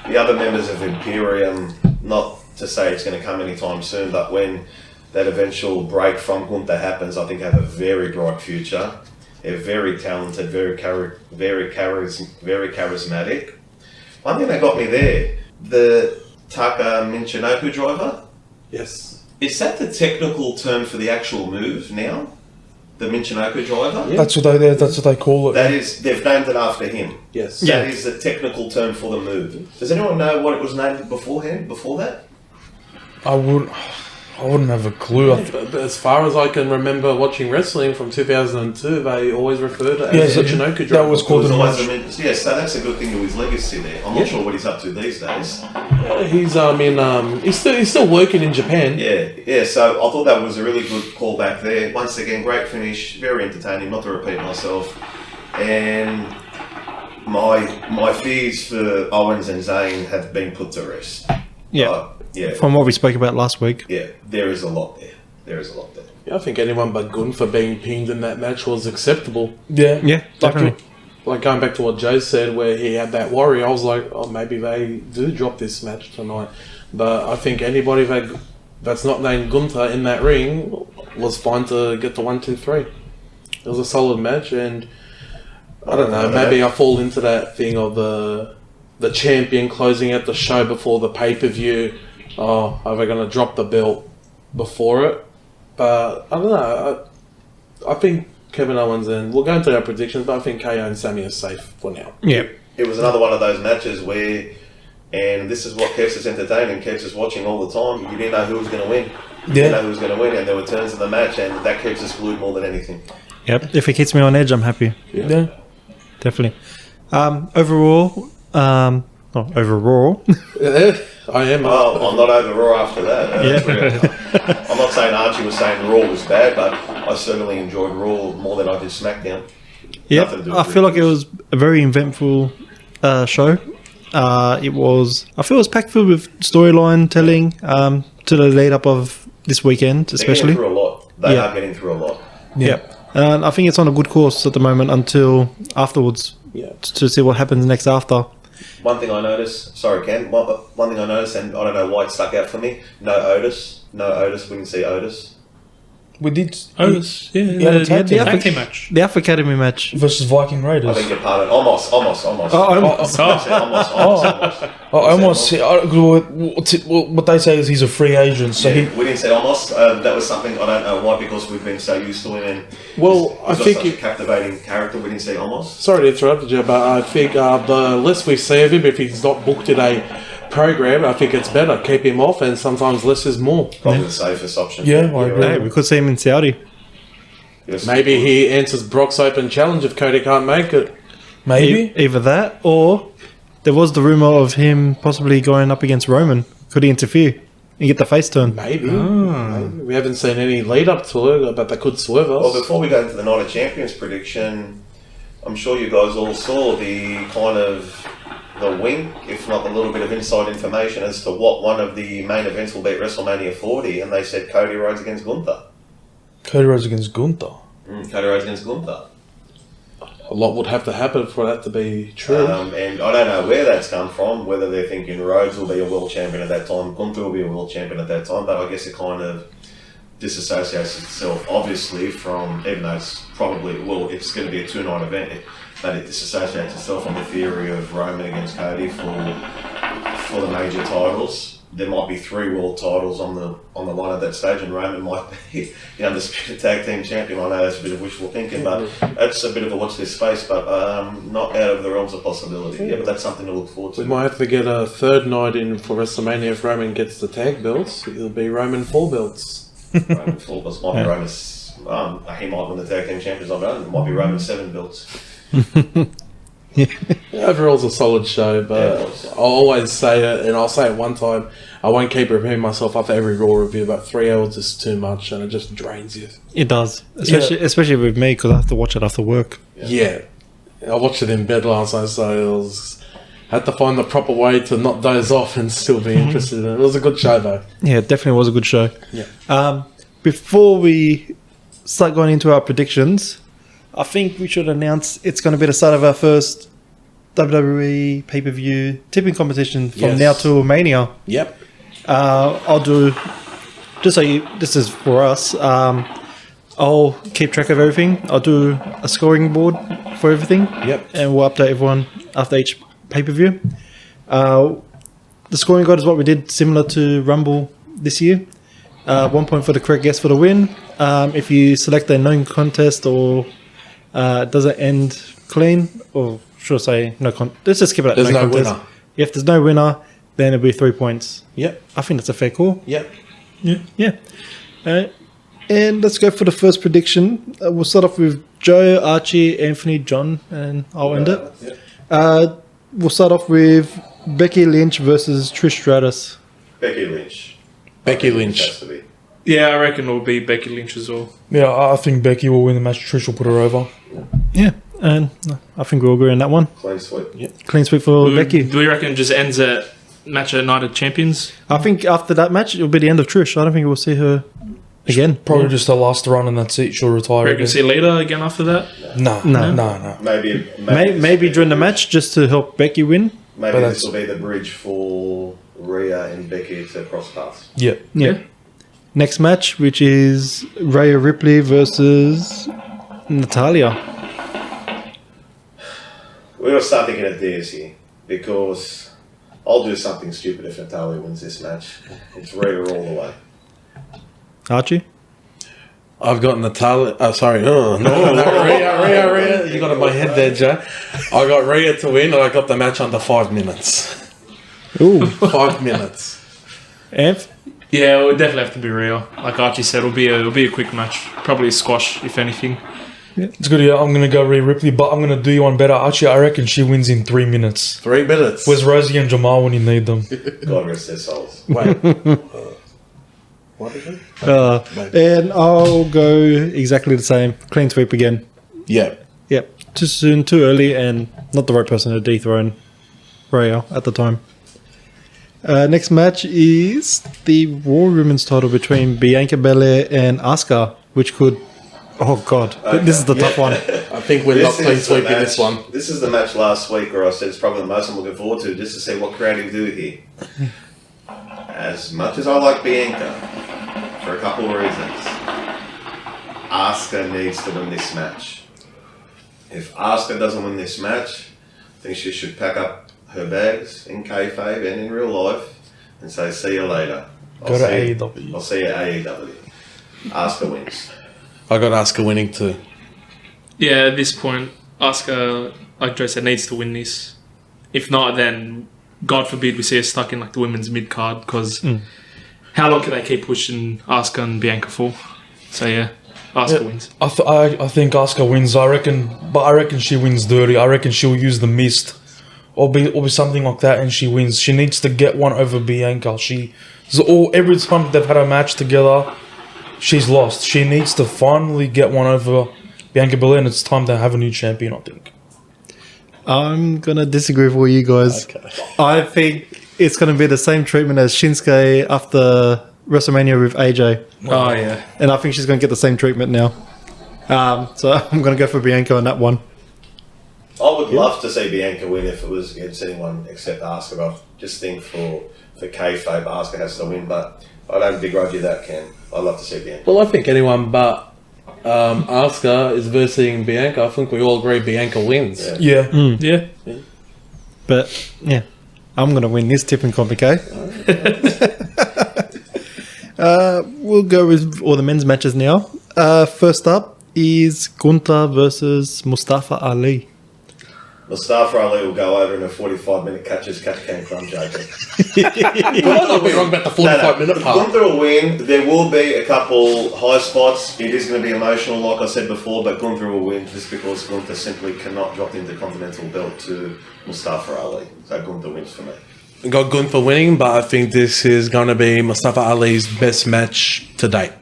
The other members of Imperium, not to say it's going to come anytime soon, but when that eventual break from Gunther happens, I think have a very bright future. They're very talented, very charismatic. One thing that got me there, the Taka Michinoku driver. Yes. Is that the technical term for the actual move now? The Michinoku driver? Yeah. That's what they call it. That is, they've named it after him. Yes. That is the technical term for the move. Does anyone know what it was named before that? I wouldn't have a clue. But as far as I can remember watching wrestling from 2002, they always referred to it as Michinoku driver. That was called So that's a good thing to his legacy there. I'm not sure what he's up to these days. He's he's still working in Japan. Yeah. So I thought that was a really good call back there. Once again, great finish, very entertaining. Not to repeat myself, and my fears for Owens and Zayn have been put to rest. Yeah. Yeah. From what we spoke about last week. Yeah, there is a lot there. Yeah, I think anyone but Gunther being pinned in that match was acceptable. Yeah. Yeah, definitely. Like going back to what Joe said, where he had that worry, I was like, oh, maybe they do drop this match tonight. But I think anybody that's not named Gunther in that ring was fine to get the 1, 2, 3. It was a solid match, and I don't know, maybe I fall into that thing of the champion closing out the show before the pay-per-view. Oh, are they going to drop the belt before it? But I don't know. I think Kevin Owens and we'll go into our predictions, but I think KO and Sami are safe for now. Yeah. It was another one of those matches where, and this is what keeps us entertaining, keeps us watching all the time. You didn't know who was going to win. You didn't know who was going to win, and there were turns in the match, and that keeps us glued more than anything. Yep. If it keeps me on edge, I'm happy. Yeah. Definitely. Overall. I am. Oh, I'm not over Raw after that. I'm not saying Archie was saying Raw was bad, but I certainly enjoyed Raw more than I did SmackDown. Yeah, I feel like it was a very eventful show. I feel it was packed filled with storyline telling to the lead up of this weekend, especially. They're getting through a lot. They are getting through a lot. Yeah. And I think it's on a good course at the moment until afterwards to see what happens next after. One thing I noticed, sorry Cam, one thing I noticed, and I don't know why it stuck out for me, no Otis, we didn't see Otis. We did. Otis, the tag team match. The Alpha Academy match. Versus Viking Raiders. I beg your pardon, almost. Almost. What they say is he's a free agent, so we didn't say almost. That was something I don't know why, because we've been so used to him. And I think such a captivating character. We didn't say almost. Sorry to interrupt you, but I think the less we see of him, if he's not booked in a program, I think it's better. Keep him off, and sometimes less is more. Probably the safest option. Yeah, I agree. Hey, we could see him in Saudi. Yes. Maybe he answers Brock's open challenge if Cody can't make it. Maybe. Either that, or there was the rumour of him possibly going up against Roman. Could he interfere and get the face turn? Maybe. We haven't seen any lead up to it, but they could swerve us. Well, before we go into the Night of Champions prediction, I'm sure you guys all saw the kind of the wink, if not a little bit of inside information as to what one of the main events will be at WrestleMania 40, and they said Cody Rhodes against Gunther. Cody Rhodes against Gunther. Cody Rhodes against Gunther. A lot would have to happen for that to be true. And I don't know where that's come from, whether they're thinking Rhodes will be a world champion at that time, Gunther will be a world champion at that time, but I guess it kind of disassociates itself obviously from, even though it's probably, well, it's going to be a 2-night event, but it disassociates itself from the theory of Roman against Cody for the major titles. There might be 3 world titles on the line at that stage, and Roman might be the undisputed tag team champion. I know that's a bit of wishful thinking, but that's a bit of a watch this space, but not out of the realms of possibility. Yeah, but that's something to look forward to. We might have to get a 3rd night in for WrestleMania if Roman gets the tag belts. It'll be Roman 4 belts. Roman 4 belts might be Roman's. He might win the tag team champions. I don't know. It might be Roman 7 belts. Overall's a solid show, but I'll always say it, and I'll say it one time. I won't keep repeating myself after every Raw review, but 3 hours is too much, and it just drains you. It does, especially with me, because I have to watch it after work. Yeah. I watched it in bed last night, so had to find the proper way to not doze off and still be interested in it. It was a good show, though. Yeah, it definitely was a good show. Yeah. Before we start going into our predictions, I think we should announce it's going to be the start of our first WWE pay-per-view tipping competition from now till Mania. Yep. I'll do, just so this is for us, I'll keep track of everything. I'll do a scoring board for everything. Yep. And we'll update everyone after each pay-per-view. The scoring guide is what we did, similar to Rumble this year. 1 point for the correct guess for the win. If you select a known contest or does it end clean, or should I say no let's just keep it at There's no contest. winner. If there's no winner, then it'll be 3 points. Yep. I think that's a fair call. Yep. Yeah. And let's go for the first prediction. We'll start off with Joe, Archie, Anthony, John, and I'll end it. We'll start off with Becky Lynch versus Trish Stratus. Becky Lynch. Becky I think Lynch. it has to be. Yeah, I reckon it'll be Becky Lynch as well. Yeah, I think Becky will win the match. Trish will put her over. Yeah, and I think we'll agree on that one. Clean sweep. Clean sweep for Becky. Do we reckon it just ends at match at Night of Champions? I think after that match, it'll be the end of Trish. I don't think we'll see her again. Probably just her last run and that's it. She'll retire Reckon again. see Lita again after that? No. Maybe during the match, just to help Becky win. Maybe But this will be the bridge for Rhea and Becky to cross paths. Yeah. Next match, which is Rhea Ripley versus Natalia. We're going to start thinking of this here, because I'll do something stupid if Natalia wins this match. It's Rhea all the way. Archie? I've got Natalia. No, Rhea. You got in my head there, Joe. I got Rhea to win, and I got the match under 5 minutes. Ooh. 5 minutes. Anth? Yeah, it would definitely have to be Rhea. Like Archie said, it'll be a quick match. Probably a squash, if anything. It's good. Yeah, I'm going to go Rhea Ripley, but I'm going to do you one better. Actually, I reckon she wins in 3 minutes. 3 minutes. Where's Rosie and Jamal when you need them? God rest their souls. Wait. What is it? And I'll go exactly the same. Clean sweep again. Yeah. Yep. Too soon, too early, and not the right person to dethrone Rhea at the time. Next match is the Raw Women's title between Bianca Belair and Asuka, which could... Oh, God. Okay. This is the tough one. I think we're not clean sweeping this one. This is the match last week where I said it's probably the most I'm looking forward to, just to see what creative do here. As much as I like Bianca, for a couple of reasons, Asuka needs to win this match. If Asuka doesn't win this match, I think she should pack up her bags in kayfabe and in real life and say, see you later. Go to AEW. I'll see you at AEW. Asuka wins. I got Asuka winning too. Yeah, at this point, Asuka, like Joe said, needs to win this. If not, then God forbid we see her stuck in like the women's mid card, because how long can they keep pushing Asuka and Bianca for? So yeah, Asuka wins. I think Asuka wins. I reckon she wins dirty. I reckon she'll use the mist, or be something like that, and she wins. She needs to get one over Bianca. Every time they've had a match together, she's lost. She needs to finally get one over Bianca Belair, and it's time to have a new champion, I think. I'm going to disagree with all you guys. Okay. I think it's going to be the same treatment as Shinsuke after WrestleMania with AJ. Oh yeah. And I think she's going to get the same treatment now. So I'm going to go for Bianca on that one. I would love to see Bianca win if it was against anyone except Asuka. I just think for kayfabe, Asuka has to win. But I don't begrudge you that, Ken. I'd love to see Bianca. Well, I think anyone but Asuka is versing Bianca. I think we all agree Bianca wins. Yeah. Yeah. Yeah. But yeah, I'm going to win this tipping comp, okay? We'll go with all the men's matches now. First up is Gunther versus Mustafa Ali. Mustafa Ali will go over in a 45-minute catch-can crumb joker. Well, I'll be wrong about the 45-minute part. Gunther will win. There will be a couple high spots. It is going to be emotional, like I said before, but Gunther will win just because Gunther simply cannot drop the Intercontinental belt to Mustafa Ali. So Gunther wins for me. I got Gunther winning, but I think this is going to be Mustafa Ali's best match to date.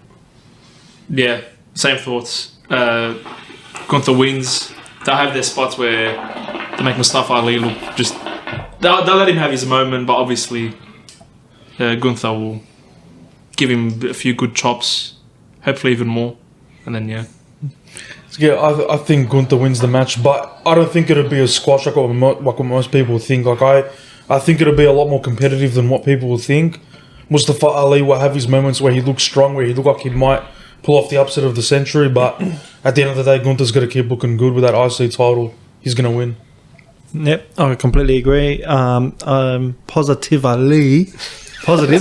Yeah, same thoughts. Gunther wins. They'll have their spots where they make Mustafa Ali look just... They'll let him have his moment, but obviously Gunther will give him a few good chops, hopefully even more, and then, yeah. Yeah, I think Gunther wins the match, but I don't think it'll be a squash like what most people think. Like I think it'll be a lot more competitive than what people will think. Mustafa Ali will have his moments where he looks strong, where he look like he might pull off the upset of the century, but at the end of the day, Gunther's got to keep looking good with that IC title. He's going to win. Yep, I completely agree. Positive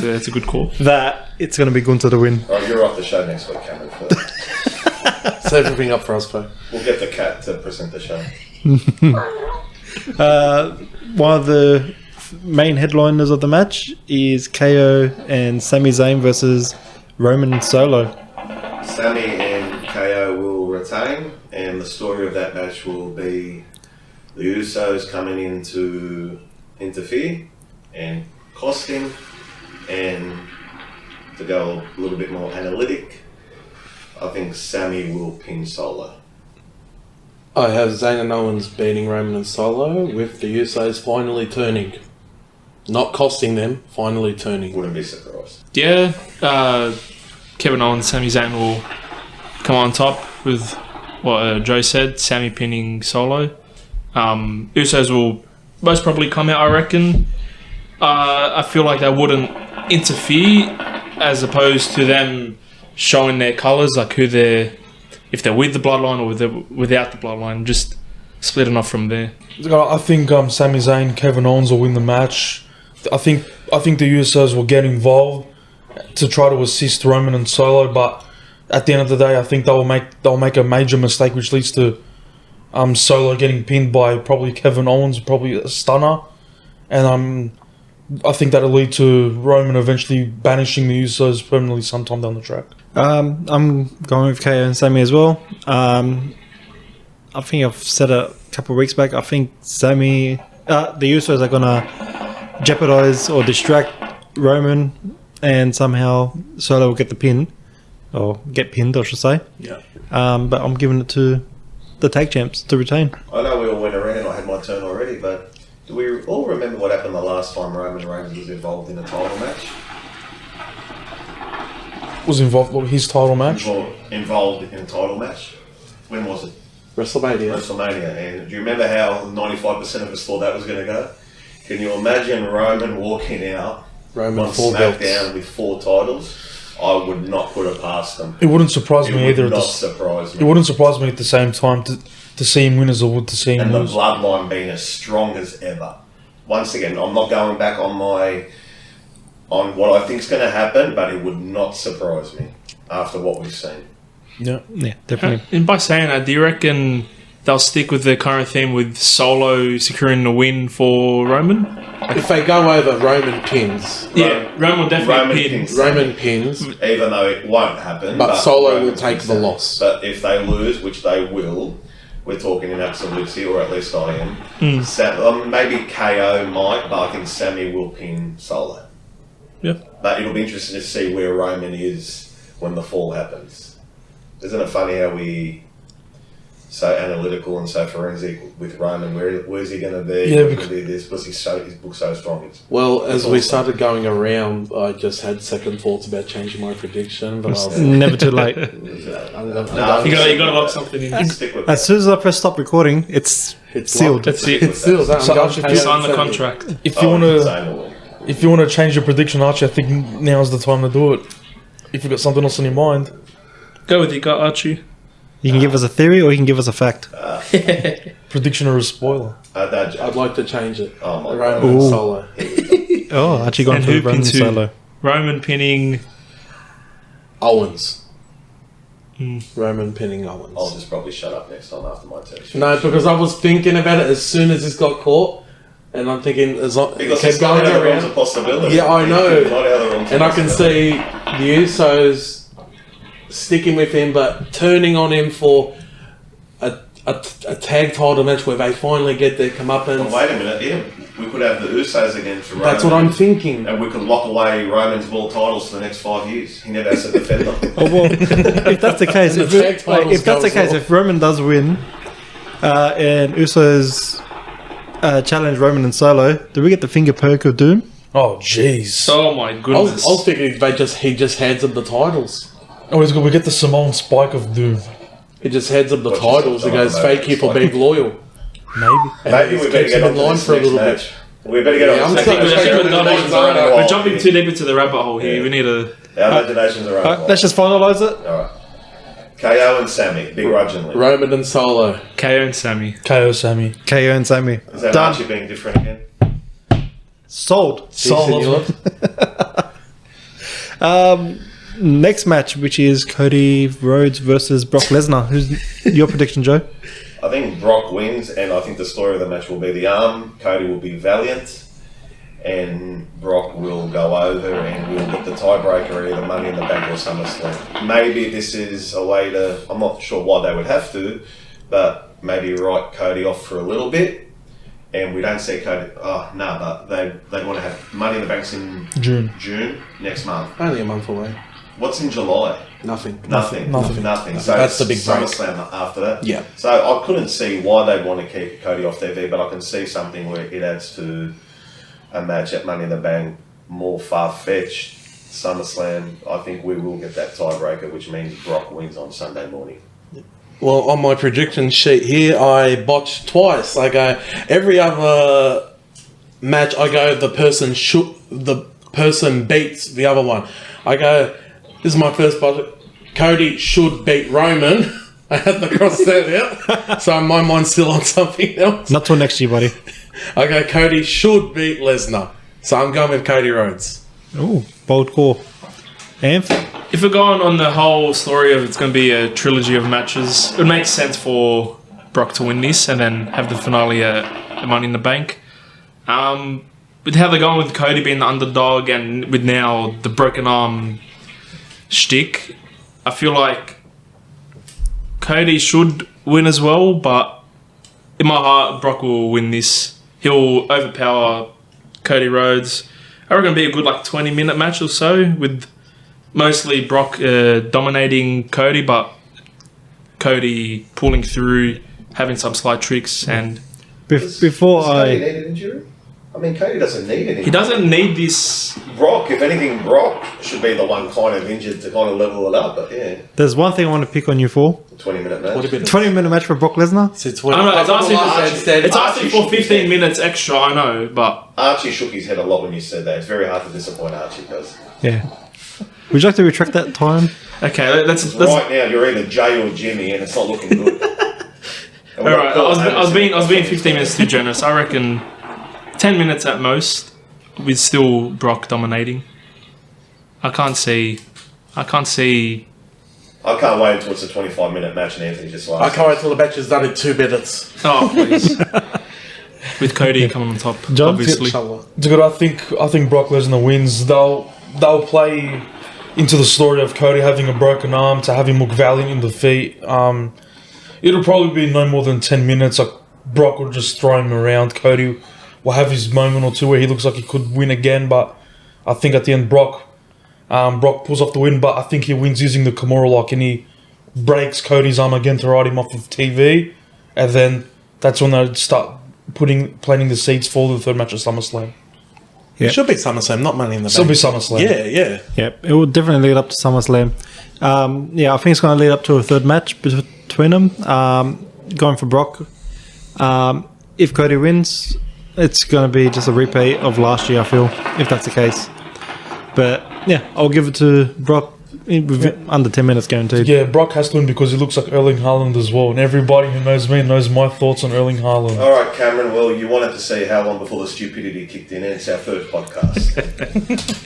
It's a good call. that it's going to be Gunther to win. Right, you're off the show next week, Cameron. Save everything up for us, bro. We'll get the cat to present the show. One of the main headliners of the match is KO and Sami Zayn versus Roman and Solo. Sami and KO will retain, and the story of that match will be the Usos coming in to interfere and cost him, and to go a little bit more analytic, I think Sami will pin Solo. I have Zayn and Owens beating Roman and Solo with the Usos finally turning. Not costing them, finally turning. Wouldn't be surprised. Yeah, Kevin Owens, Sami Zayn will come on top with what Joe said, Sami pinning Solo. Usos will most probably come out, I reckon. I feel like they wouldn't interfere as opposed to them showing their colours, like who they're, if they're with the Bloodline or without the Bloodline, just splitting off from there. I think Sami Zayn, Kevin Owens will win the match. I think the Usos will get involved to try to assist Roman and Solo, but at the end of the day, I think they'll make a major mistake, which leads to Solo getting pinned by probably Kevin Owens, probably a stunner, and I think that'll lead to Roman eventually banishing the Usos permanently sometime down the track. I'm going with KO and Sami as well. I think I've said it a couple of weeks back. I think the Usos are going to jeopardize or distract Roman, and somehow Solo will get the pin, or get pinned, I should say. Yeah. But I'm giving it to the tag champs to retain. I know we all went around, I had my turn already, but do we all remember what happened the last time Roman Reigns was involved in a title match? Was involved with his title match? Involved in a title match? When was it? WrestleMania. And do you remember how 95% of us thought that was going to go? Can you imagine Roman walking out Roman on 4 SmackDown belts with 4 titles? I would not put it past them. It wouldn't surprise me either. It would not surprise me. It wouldn't surprise me at the same time to see him win as I would to see him And the lose. bloodline being as strong as ever. Once again, I'm not going back on what I think is going to happen, but it would not surprise me after what we've seen. Yeah. Yeah, definitely. And by saying that, do you reckon they'll stick with the current theme with Solo securing the win for Roman? If they go over, Roman pins. Yeah, Roman will definitely pin. Roman pins. Even though it won't happen. But Solo Roman will take pins the them. loss. But if they lose, which they will, we're talking in absolutecy, or at least I am. Maybe KO might, but I think Sami will pin Solo. Yeah. But it'll be interesting to see where Roman is when the fall happens. Isn't it funny how we so analytical and so forensic with Roman? Where's he going to be? Yeah, What's gonna be this? Because his book's so strong. Well, as we awesome. started going around, I just had second thoughts about changing my prediction, but I was Never too late. No, You gotta lock something in. Stick with As soon as I press stop recording, it's sealed. That's it. It's sealed. So I'm I'll going just Sign the to- contract. If you want to, Zayn will win. if you want to change your prediction, Archie, I think now's the time to do it. If you've got something else in your mind. Go with your gut, Archie. You can give us a theory or you can give us a fact. Prediction or a spoiler? I'd like to change it. Oh my Roman God. and Ooh. Solo. Oh, actually gone And for who Roman pins who? Solo. Roman pinning. Owens. Roman pinning Owens. I'll just probably shut up next time after my turn. No, because I was thinking about it as soon as this got caught, and I'm thinking as long Because it kept it's not going out of the realms around. of possibility. Yeah, I know. It's not out of the realms of And I can possibility. see the Usos sticking with him, but turning on him for a tag title match where they finally get their But comeuppance. wait a minute, yeah. We could have the Usos against Roman. That's what I'm thinking. And we could lock away Roman's world titles for the next 5 years. He never has to defend them. Oh, well, if that's the case, And if, the tag titles if that's the goes case, off. if Roman does win, and Usos challenge Roman and Solo, do we get the finger poke of doom? Oh, jeez. Oh my I goodness. was thinking he just hands them the titles. Oh, he's good. We get the Simone Spike of Doom. He just hands them the What, just titles and talk goes, about "Thank you for Spike?" being loyal." Maybe. And Maybe he we better keeps get him on in to line this for a next little match. bit. We better get Yeah, on I'm to starting this to next think match. we're Imaginations not- are running We're wild jumping here. too deep into the rabbit hole here. Yeah. We need to. Our imaginations are running wild. Let's just finalise it. Alright. KO and Sami, begrudgingly. Roman and Solo. KO and Sami. KO Sammy. KO and Sami. Is that Done. Archie being different again? Sold. Solo. Next match, which is Cody Rhodes versus Brock Lesnar. Who's your prediction, Joe? I think Brock wins, and I think the story of the match will be the arm. Cody will be valiant, and Brock will go over, and we'll get the tiebreaker, either Money in the Bank or SummerSlam. Maybe this is a way to. I'm not sure why they would have to, but maybe write Cody off for a little bit, and we don't see Cody. Oh no, but they want to have Money in the Bank's in June next month. Only a month away. What's in July? Nothing. Nothing. So That's the big break. SummerSlam after that. Yeah. So I couldn't see why they'd want to keep Cody off TV, but I can see something where it adds to a match at Money in the Bank more far-fetched. SummerSlam, I think we will get that tiebreaker, which means Brock wins on Sunday morning. Well, on my prediction sheet here, I botched twice. I go every other match. I go the person beats the other one. I go. This is my first botch. Cody should beat Roman. I had to cross that out. So my mind's still on something else. Not till next year, buddy. I go Cody should beat Lesnar. So I'm going with Cody Rhodes. Ooh, bold call. Amph? If we're going on the whole story of it's going to be a trilogy of matches, it would make sense for Brock to win this and then have the finale at Money in the Bank. With how they're going with Cody being the underdog and with now the broken arm shtick, I feel like Cody should win as well, but in my heart, Brock will win this. He'll overpower Cody Rhodes. I reckon it'll be a good 20-minute match or so with mostly Brock dominating Cody, but Cody pulling through, having some slight tricks, and Before Does Cody I... need an injury? I mean, Cody doesn't need anything. he doesn't need this. Brock, if anything, Brock should be the one kind of injured to kind of level it up. But yeah, There's one thing I want to pick on you for. 20-minute match. What a bit 20-minute match for Brock Lesnar? Since I don't know, it's asking for Archie 15 minutes extra, I know, but Archie shook his head a lot when you said that. It's very hard to disappoint Archie because Yeah. Would you like to retract that time? okay, let's right now you're either Jay or Jimmy, and it's not looking good. all right. I was being 15 minutes too generous. I reckon 10 minutes at most, with still Brock dominating. I can't see. I can't wait until it's a 25-minute match and Anthony just I laughs. can't wait till the match is done in 2 minutes. Oh please, with Cody coming on top, John, obviously. Inshallah. It's good. I think Brock Lesnar wins. They'll play into the story of Cody having a broken arm to have him look valiant in defeat. It'll probably be no more than 10 minutes. Like Brock will just throw him around. Cody will have his moment or two where he looks like he could win again, but I think at the end Brock pulls off the win. But I think he wins using the Kimura lock, and he breaks Cody's arm again to ride him off of TV, and then that's when they start planting the seeds for the third match of SummerSlam. Yeah. It should be SummerSlam, not Money in the Still Bank. be SummerSlam. Yeah. Yep, it will definitely lead up to SummerSlam. I think it's going to lead up to a third match between them. Going for Brock. If Cody wins, it's going to be just a repeat of last year, I feel, if that's the case. But yeah, I'll give it to Brock under 10 minutes guaranteed. Yeah, Brock has to win because he looks like Erling Haaland as well. And everybody who knows me knows my thoughts on Erling Haaland. All right, Cameron. Well, you wanted to see how long before the stupidity kicked in, and it's our third podcast.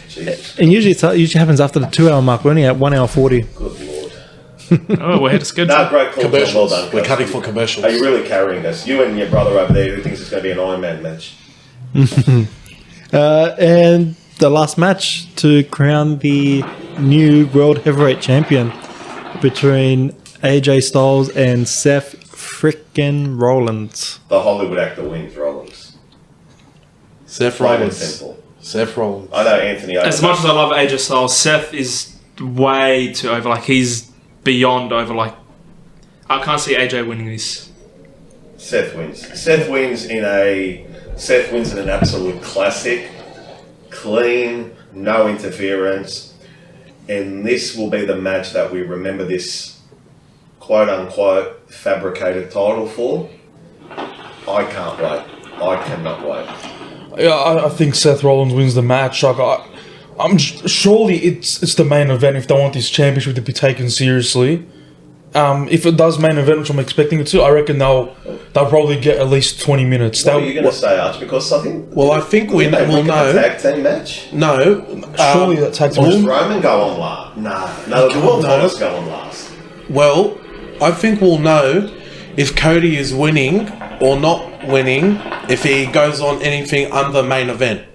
Jeez. And usually it happens after the 2 hour mark. We're only at 1 hour 40. Good lord. Oh, we're ahead of schedule. No, great call. Well Commercials. done. We're Coach. cutting for commercials. Are you really carrying us? You and your brother over there who thinks it's going to be an Iron Man match. And the last match to crown the new World Heavyweight Champion between AJ Styles and Seth frickin' Rollins. The Hollywood actor wins Rollins. Seth Plain and Rollins. simple. Seth Rollins. I know Anthony. As much as I love AJ Styles, Seth is way too over. Like, he's beyond over. Like, I can't see AJ winning this. Seth wins. Seth wins in an absolute classic. Clean, no interference. And this will be the match that we remember this quote-unquote fabricated title for. I can't wait. I cannot wait. Yeah, I think Seth Rollins wins the match. Like, surely it's the main event if they want this championship to be taken seriously. If it does main event, which I'm expecting it to, I reckon they'll probably get at least 20 minutes. What are you going to say, Arch? Because I think... Well, I think we'll know. Tag team match? No. Surely that tag team. Does Roman go on last? No, the World Titles go on last. Well, I think we'll know if Cody is winning or not winning if he goes on anything under main event.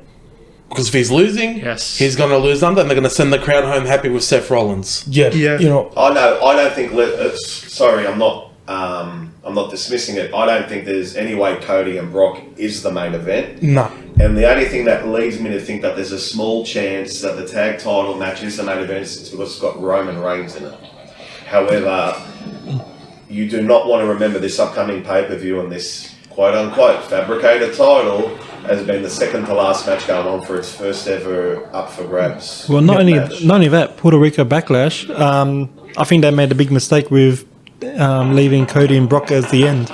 Because if he's losing, Yes. he's going to lose under, and they're going to send the crowd home happy with Seth Rollins. Yeah, Yeah. you know. I don't think... sorry, I'm not dismissing it. I don't think there's any way Cody and Brock is the main event. Nah. And the only thing that leads me to think that there's a small chance that the tag title match is the main event is because it's got Roman Reigns in it. However, you do not want to remember this upcoming pay-per-view and this quote-unquote fabricated title has been the second to last match going on for its first ever up for grabs. Well, not match. only that, Puerto Rico Backlash. I think they made a big mistake with leaving Cody and Brock as the end.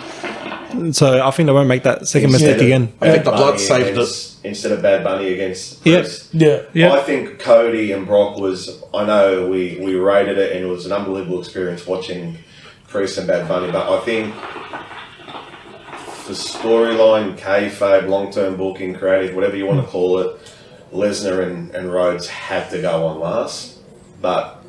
So I think they won't make that second mistake again. I think the Bad blood Bunny saved instead of Bad Bunny against Yep. Priest. Yeah. I think Cody and Brock was... I know we rated it and it was an unbelievable experience watching Priest and Bad Bunny, but I think the storyline, kayfabe, long-term booking, creative, whatever you want to call it, Lesnar and Rhodes had to go on last. But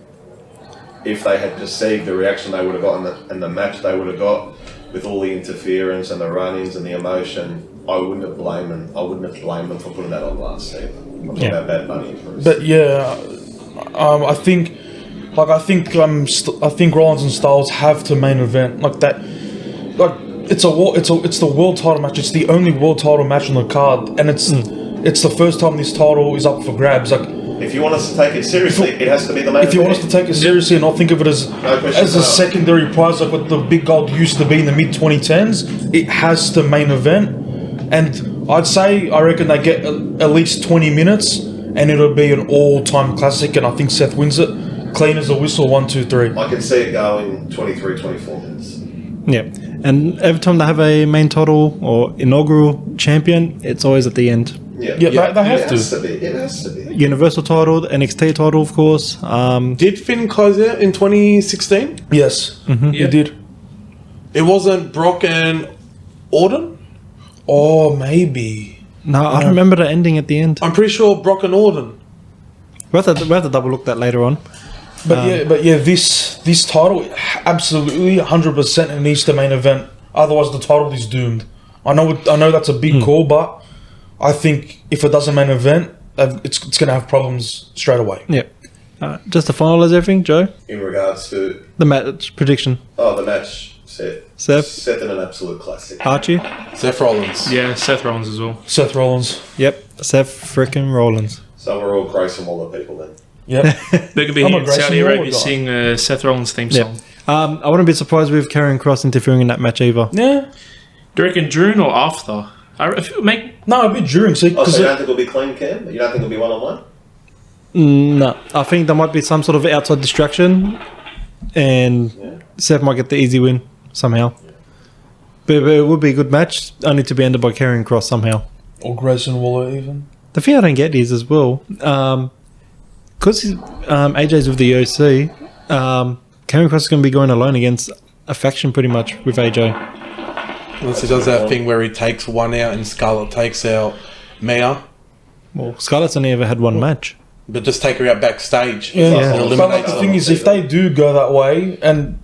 if they had perceived the reaction they would have got and the match they would have got with all the interference and the run-ins and the emotion, I wouldn't have blamed them for putting that on last either. I'm talking about Bad Bunny and Priest. But yeah, I think Rollins and Styles have to main event like that. Like it's the world title match. It's the only world title match on the card, and it's the first time this title is up for grabs. Like, if you want us to take it seriously, it has to be the main if you want us to take it seriously and not think of it as a secondary prize like what the big gold used to be in the mid 2010s, it has to main event. And I reckon they get at least 20 minutes, and it'll be an all-time classic. And I think Seth wins it, clean as a whistle. 1, 2, 3. I can see it going 23, 24 minutes. Yeah. And every time they have a main title or inaugural champion, it's always at the end. Yeah, They have it has to be. It has to be. Universal title, NXT title, of course. Did Finn close out in 2016? Yes, he did. It wasn't Brock and Orton? Oh, maybe. No, I don't remember the ending at the end. I'm pretty sure Brock and Orton. We'll have to double look that later on. But yeah, this title absolutely 100% it needs the main event. Otherwise, the title is doomed. I know that's a big call, but I think if it doesn't main event, it's going to have problems straight away. Yeah. Just to finalise everything, Joe, In regards to the match prediction. the match, Seth? Seth in an absolute classic. Archie? Seth Rollins. Yeah, Seth Rollins as well. Seth Rollins. Yep. Seth frickin' Rollins. So we're all Grayson Waller people then. Yep. They're going to be I'm here a in Grayson Saudi Waller Arabia guy. seeing Seth Rollins' theme song. Yeah. I wouldn't be surprised with Karrion Kross interfering in that match either. Yeah. Do you reckon during or after? No, a bit during. See, So you because don't think it'll be clean, Cam? You don't think it'll be one-on-one? No. I think there might be some sort of outside distraction and Seth might get the easy win somehow. But it would be a good match, only to be ended by Karrion Kross somehow. Or Grayson Waller even. The thing I don't get is as well, because AJ's with the OC, Karrion Kross is going to be going alone against a faction pretty much with AJ. Unless he does that thing where he takes one out and Scarlett takes out Mia. Well, Scarlett's only ever had one match. But just take her out backstage. Yeah, And but eliminate like, the her. thing is, if they do go that way, and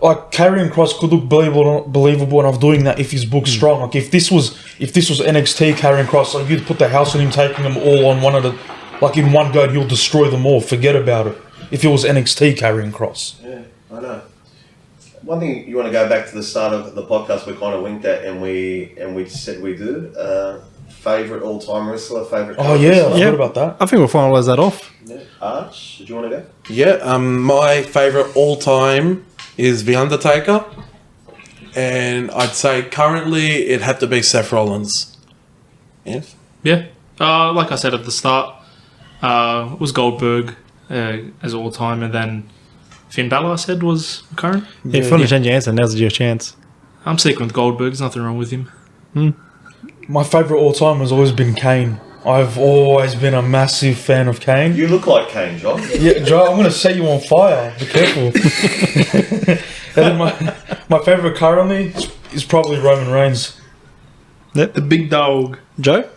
like Karrion Kross could look believable enough doing that if he's booked strong. Like if this was NXT Karrion Kross, like you'd put the house on him, taking them all on one of the, like in one go, and he'll destroy them all. Forget about it. If it was NXT Karrion Kross. Yeah, I know. One thing you want to go back to the start of the podcast, we kind of winked at, and we said we do. Favorite all-time wrestler, favorite. Oh yeah, I wrestler? forgot about that. I think we'll finalise that off. Yeah. Arch, did you want to go? Yeah, my favourite all-time is The Undertaker. And I'd say currently it'd have to be Seth Rollins. Yes? Yeah. Like I said at the start, it was Goldberg as all time, and then Finn Balor I said was current. Yeah, if you want to change your answer, now's your chance. I'm sticking with Goldberg. There's nothing wrong with him. My favourite all time has always been Kane. I've always been a massive fan of Kane. You look like Kane, John. Yeah, Joe, I'm going to set you on fire. Be careful. And then my favourite currently is probably Roman Reigns. Yep. The big dog. Joe?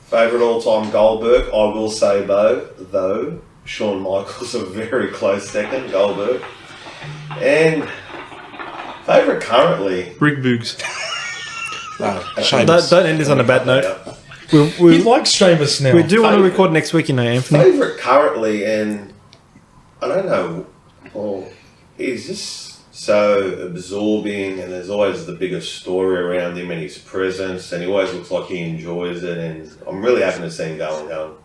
Favorite all-time Goldberg, I will say though, Shawn Michaels a very close second, Goldberg. And favorite currently, Rick Boogs. No, Sheamus. Don't end this on a bad note. He We likes Sheamus now. do want to Favourite. record next week, you know, Anthony. favorite currently, and I don't know, well, he's just so absorbing, and there's always the biggest story around him and his presence, and he always looks like he enjoys it, and I'm really happy to see him going.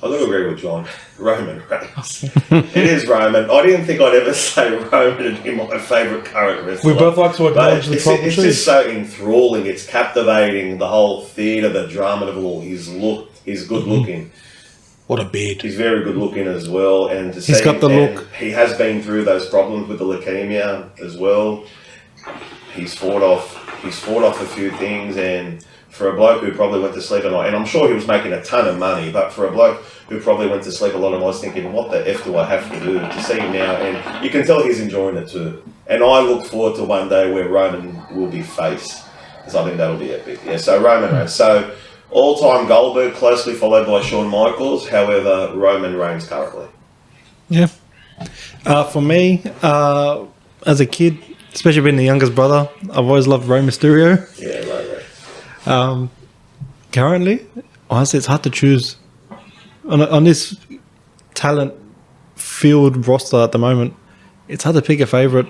I do agree with John. Roman Reigns. It is Roman. I didn't think I'd ever say Roman would be my favourite current wrestler. We both like to acknowledge the It's proper just truth. so enthralling. It's captivating. The whole theatre, the drama of it all. His look. He's good looking. What a beard. He's very good looking as well. And to He's see got the and look. He has been through those problems with the leukemia as well. He's fought off a few things, and for a bloke who probably went to sleep at night, and I'm sure he was making a ton of money, but for a bloke who probably went to sleep a lot of nights thinking, what the F do I have to do, to see him now, and you can tell he's enjoying it too. And I look forward to one day where Roman will be face, because I think that'll be epic. Yeah, so Roman Reigns. So all-time Goldberg, closely followed by Shawn Michaels, however, Roman Reigns currently. Yeah. For me, as a kid, especially being the youngest brother, I've always loved Rey Mysterio. Yeah, right. Currently, honestly, it's hard to choose. On this talent-filled roster at the moment, it's hard to pick a favourite.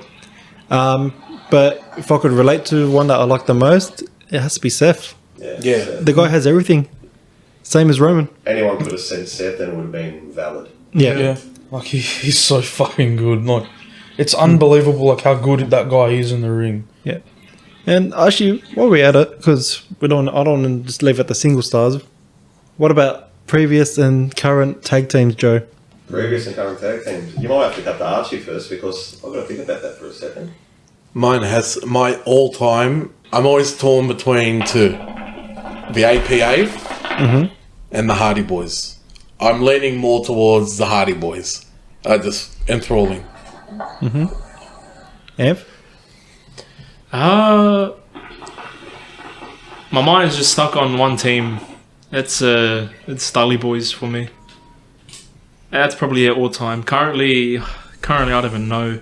But if I could relate to one that I like the most, it has to be Seth. Yeah. The guy has everything. Same as Roman. Anyone could have said Seth and it would have been valid. Yeah. Yeah, like he's so fucking good. Like it's unbelievable, like how good that guy is in the ring. Yeah. And actually, while we're at it, because I don't want to just leave it at the single stars, what about previous and current tag teams, Joe? Previous and current tag teams. You might have to cut to Archie first because I've got to think about that for a second. Mine has my all-time. I'm always torn between two: the APA and the Hardy Boys. I'm leaning more towards the Hardy Boys. Just enthralling. Ev? My mind is just stuck on one team. It's Stully Boys for me. That's probably all time. Currently, I don't even know.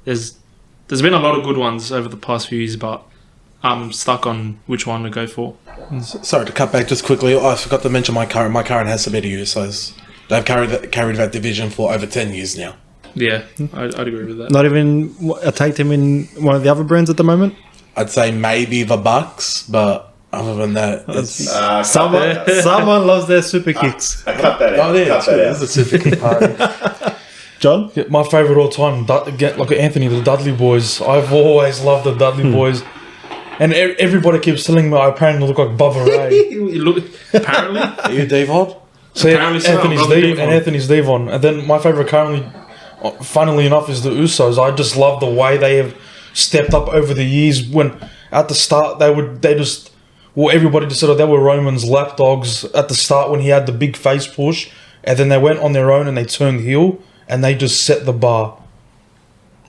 There's been a lot of good ones over the past few years, but I'm stuck on which one to go for. Sorry to cut back just quickly. I forgot to mention my current. My current has to be the Usos. They've carried that division for over 10 years now. Yeah, I'd agree with that. Not even a tag team in one of the other brands at the moment? I'd say maybe the Bucks, but other than that, it's... Someone loves their super kicks. I cut that out. Oh, yeah, cut it's good. that It's out. a certificate party. John? Yeah, my favourite all time, like Anthony, the Dudley Boys. I've always loved the Dudley Boys. And everybody keeps telling me I apparently look like Bubba Ray. You look apparently. Are you Devon? So yeah, Apparently so, Anthony's Brother Devon. Devon. And Anthony's Devon. And then my favourite currently, funnily enough, is the Usos. I just love the way they have stepped up over the years. When at the start they just well, everybody decided they were Roman's lapdogs at the start when he had the big face push, and then they went on their own and they turned heel and they just set the bar.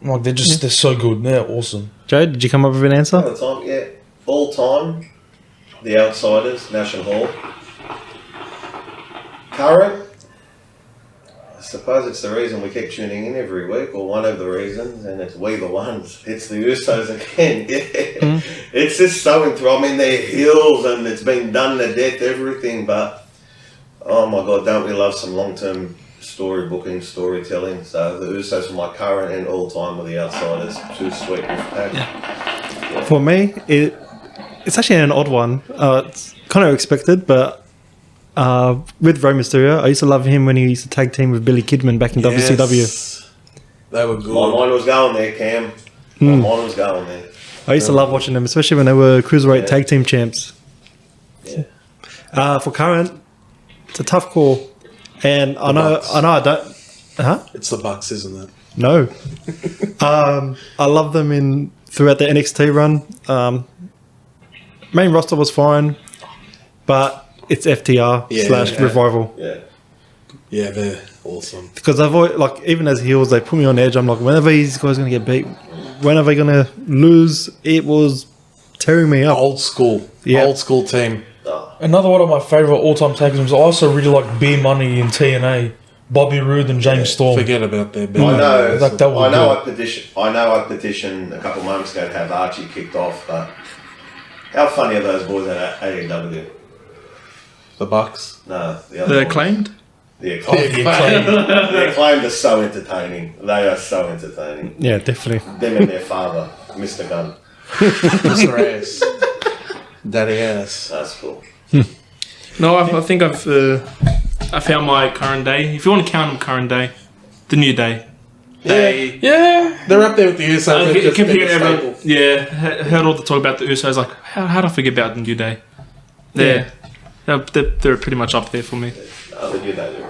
I'm like, they're so good. They're awesome. Joe, did you come up with an answer? All the time, yeah. All time, The Outsiders, Nash and Hall. Current, I suppose it's the reason we keep tuning in every week, or one of the reasons, and it's We the Ones. It's the Usos again. Yeah. It's just so enthralling. I mean, they're heels and it's been done to death, everything, but oh my God, don't we love some long-term storybooking, storytelling. So the Usos are my current and all-time with The Outsiders. Too sweet. Yeah. For me, it's actually an odd one. It's kind of expected, but with Rey Mysterio, I used to love him when he used to tag team with Billy Kidman back in WCW. They were good. My mind was going there, Cam. My mind was going there. I used to love watching them, especially when they were Cruiserweight tag team champs. Yeah. For current, it's a tough call. And I know I don't... Huh? It's the Bucks, isn't it? No. I love them throughout the NXT run. Main roster was fine, but it's FTR / Revival. Yeah. Yeah, they're awesome. Because I've always, like, even as heels, they put me on edge. I'm like, when are these guys going to get beat? When are they going to lose? It was tearing me up. Old school. Yeah. Old school team. Another one of my favourite all-time tag teams. I also really like Beer Money in TNA. Bobby Roode and James Storm. Forget about their I know. Like that I know. good. I know. I petitioned a couple of months ago to have Archie kicked off, but how funny are those boys at AEW? The Bucks. No, the The other ones. Acclaimed? The Acclaimed. The Acclaimed are so entertaining. They are so entertaining. Yeah, definitely. Them and their father, Mr. Gunn. Mr. Ass. Daddy Ass. That's cool. No, I think I found my current day. If you want to count them current day, the New Day. They, Yeah. They're up there with the Usos. They've just been a staple. heard all the talk about the Usos. Like, how did I forget about the New Day? They're pretty much up there for me. The New Day.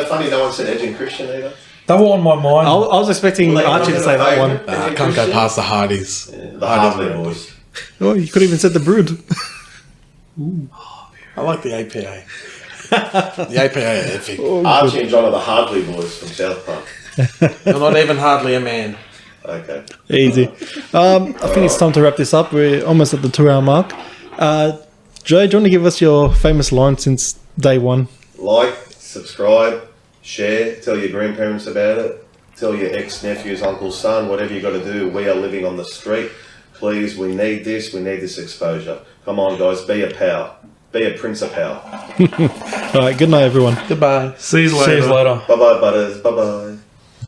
Funny, no one said Edge and Christian either. They were on my mind. I was expecting Archie to say that one. I can't go past the Hardys. The Harley boys. Oh, you could have even said the Brood. I like the APA. The APA are epic. Archie and John are the Hardley boys from South Park. You're not even hardly a man. Okay. Easy. I think it's time to wrap this up. We're almost at the 2-hour mark. Joe, do you want to give us your famous line since day one? Like, subscribe, share, tell your grandparents about it, tell your ex-nephews, uncle, son, whatever you got to do. We are living on the street. Please, we need this exposure. Come on, guys, be a pal. Be a prince of power. All right, good night, everyone. Goodbye. See you later. See you later. Bye-bye, butters. Bye-bye.